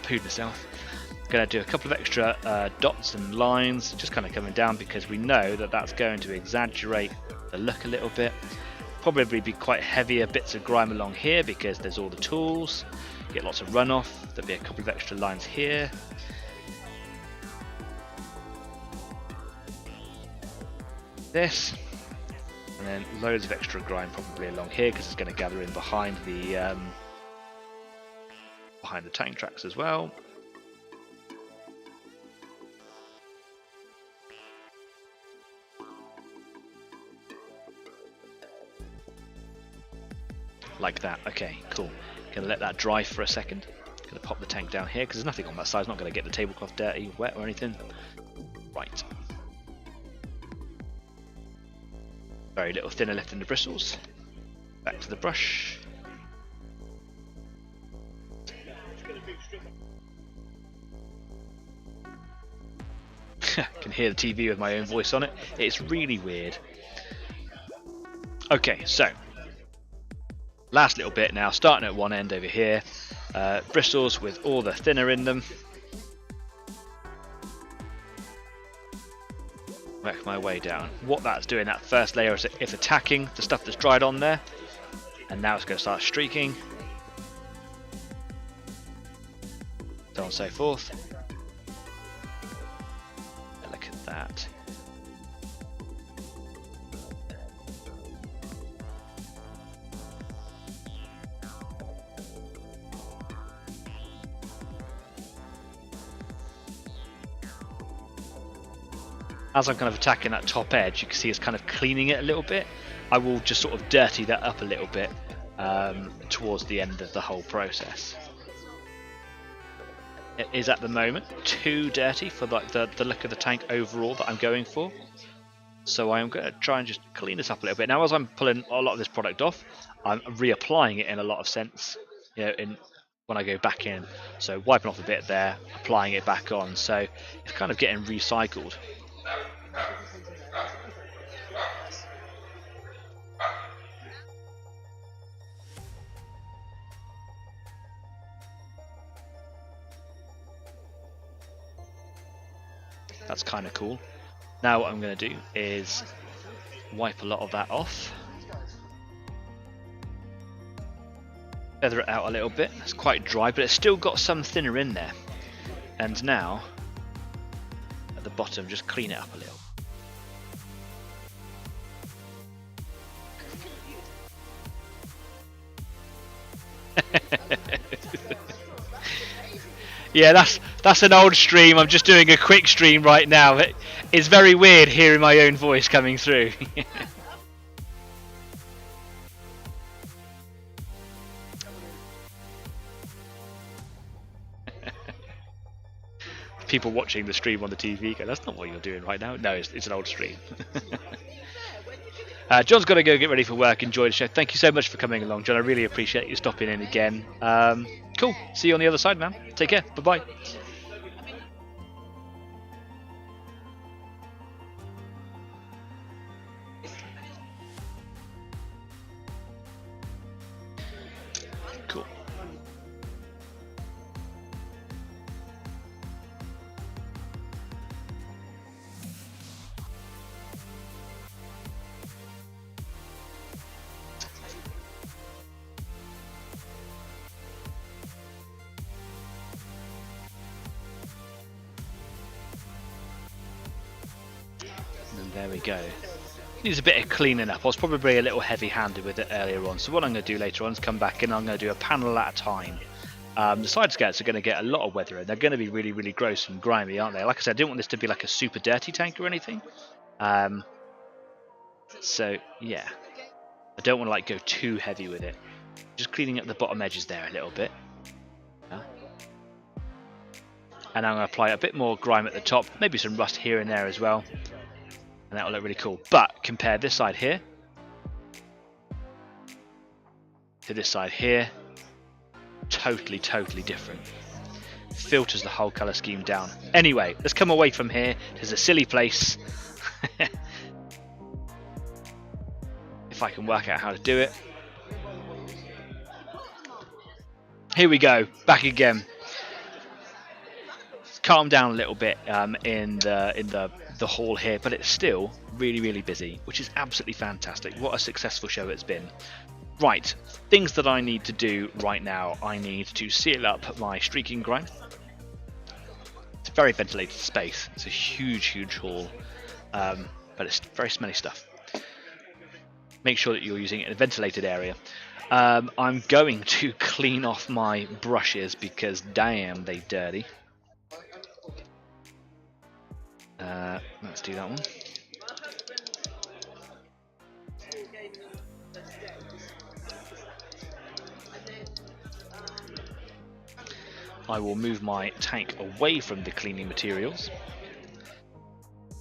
Pooed myself. Going to do a couple of extra dots and lines, just kind of coming down, because we know that that's going to exaggerate the look a little bit. Probably be quite heavier bits of grime along here because there's all the tools. Get lots of runoff. There'll be a couple of extra lines here. This, and then loads of extra grime probably along here because it's going to gather in behind the tank tracks as well. Like that. Okay, cool. Gonna let that dry for a second. Gonna pop the tank down here because there's nothing on that side. It's not gonna get the tablecloth dirty, wet or anything. Right. Very little thinner left in the bristles. Back to the brush. I can hear the TV with my own voice on it. It's really weird. Okay, so last little bit now, starting at one end over here. Bristles with all the thinner in them. Work my way down. What that's doing, that first layer, is it's attacking the stuff that's dried on there. And now it's going to start streaking. So on and so forth. Look at that. As I'm kind of attacking that top edge, you can see it's kind of cleaning it a little bit. I will just sort of dirty that up a little bit towards the end of the whole process. It is at the moment too dirty for like the look of the tank overall that I'm going for. So I am going to try and just clean this up a little bit. Now as I'm pulling a lot of this product off, I'm reapplying it in a lot of sense, you know, when I go back in. So wiping off a bit there, applying it back on. So it's kind of getting recycled. That's kind of cool. Now what I'm going to do is wipe a lot of that off. Feather it out a little bit. It's quite dry, but it's still got some thinner in there. And now, at the bottom, just clean it up a little. Yeah, that's an old stream. I'm just doing a quick stream right now. It's very weird hearing my own voice coming through. people watching the stream on the TV go, that's not what you're doing right now. No, it's an old stream. John's got to go get ready for work. Enjoy the show. Thank you so much for coming along, John. I really appreciate you stopping in again. Cool. See you on the other side, man. Take care. Bye-bye. Cool. There we go. Needs a bit of cleaning up. I was probably a little heavy-handed with it earlier on. So what I'm going to do later on is come back and I'm going to do a panel at a time. The side skirts are going to get a lot of weather in. They're going to be really, really gross and grimy, aren't they? Like I said, I didn't want this to be like a super dirty tank or anything. So yeah, I don't want to like go too heavy with it. Just cleaning up the bottom edges there a little bit. And I'm going to apply a bit more grime at the top, maybe some rust here and there as well. And that will look really cool. But compare this side here to this side here. Totally, totally different. Filters the whole colour scheme down. Anyway, let's come away from here. It's a silly place. If I can work out how to do it. Here we go. Back again. Calm down a little bit in the hall here, but it's still really, really busy, which is absolutely fantastic. What a successful show it's been. Right, things that I need to do right now. I need to seal up my streaking grime. It's a very ventilated space. It's a huge, huge hall, but it's very smelly stuff. Make sure that you're using it in a ventilated area. I'm going to clean off my brushes because damn, they dirty. Let's do that one. I will move my tank away from the cleaning materials.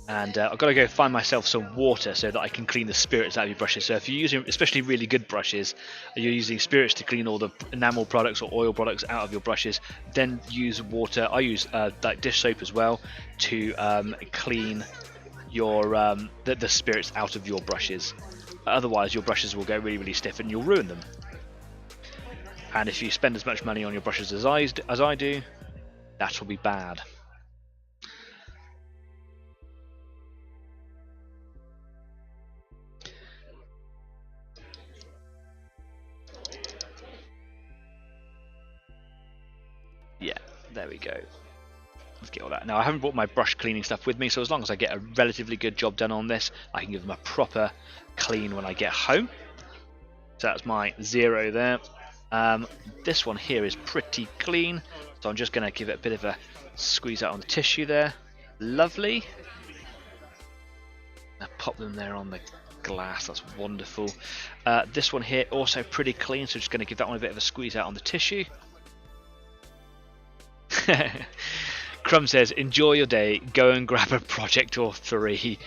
And I've got to go find myself some water so that I can clean the spirits out of your brushes. So if you're using, especially really good brushes, you're using spirits to clean all the enamel products or oil products out of your brushes, then use water. I use like dish soap as well to clean your the spirits out of your brushes. Otherwise your brushes will go really, really stiff and you'll ruin them. And if you spend as much money on your brushes as I do, that will be bad. Yeah, there we go. Let's get all that. Now I haven't brought my brush cleaning stuff with me, so as long as I get a relatively good job done on this, I can give them a proper clean when I get home. So that's my 0 there. This one here is pretty clean, so I'm just going to give it a bit of a squeeze out on the tissue there. Lovely. I'll pop them there on the glass, that's wonderful. This one here also pretty clean, so just going to give that one a bit of a squeeze out on the tissue. Crumb says, enjoy your day, go and grab a project or 3.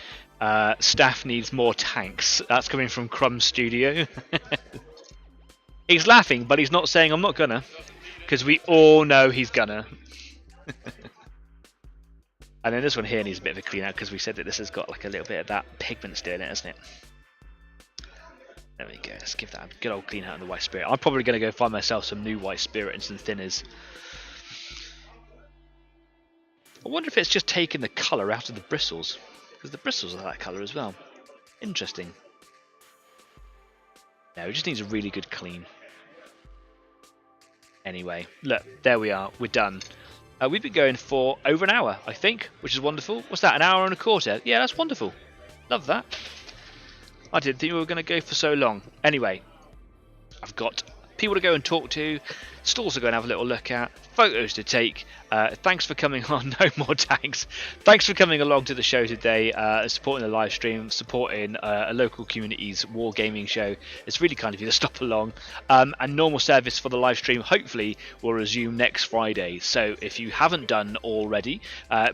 Staff needs more tanks. That's coming from Crumb Studio. He's laughing, but he's not saying I'm not gonna, because we all know he's gonna. And then this one here needs a bit of a clean out because we said that this has got like a little bit of that pigment still in it, hasn't it? There we go. Let's give that a good old clean out of the white spirit. I'm probably going to go find myself some new white spirit and some thinners. I wonder if it's just taking the colour out of the bristles, because the bristles are that colour as well. Interesting. No, it just needs a really good clean. Anyway, look, there we are. We're done. We've been going for over an hour, I think, which is wonderful. What's that, an hour and a quarter? Yeah, that's wonderful. Love that. I didn't think we were going to go for so long. Anyway, I've got people to go and talk to, stalls to go and have a little look at, photos to take. Thanks for coming on. No more tags. Thanks for coming along to the show today, supporting the live stream, supporting a local community's wargaming show. It's really kind of you to stop along. And normal service for the live stream hopefully will resume next Friday. So if you haven't done already,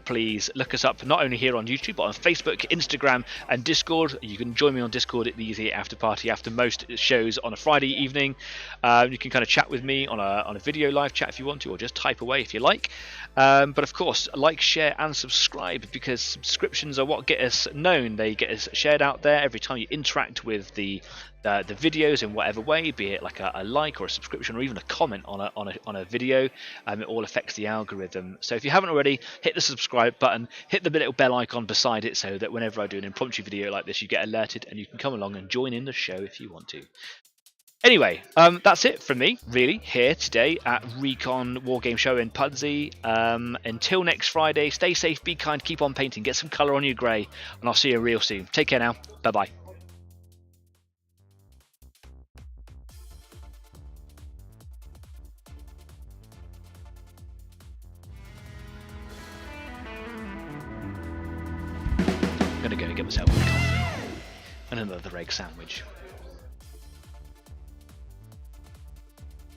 please look us up not only here on YouTube but on Facebook, Instagram and Discord. You can join me on Discord at the Easy After Party after most shows on a Friday evening. You can kind of chat with me on a video live chat if you want to, or just type away if you like. But of course, like, share and subscribe, because subscriptions are what get us known. They get us shared out there every time you interact with the videos in whatever way, be it like a like or a subscription or even a comment on a video. It all affects the algorithm. So if you haven't already, hit the subscribe button, hit the little bell icon beside it, so that whenever I do an impromptu video like this, you get alerted and you can come along and join in the show if you want to. Anyway, that's it from me, really, here today at Recon Wargame Show in Pudsey. Until next Friday, stay safe, be kind, keep on painting, get some colour on your grey, and I'll see you real soon. Take care now. Bye-bye. I'm going to go and get myself a coffee and another egg sandwich.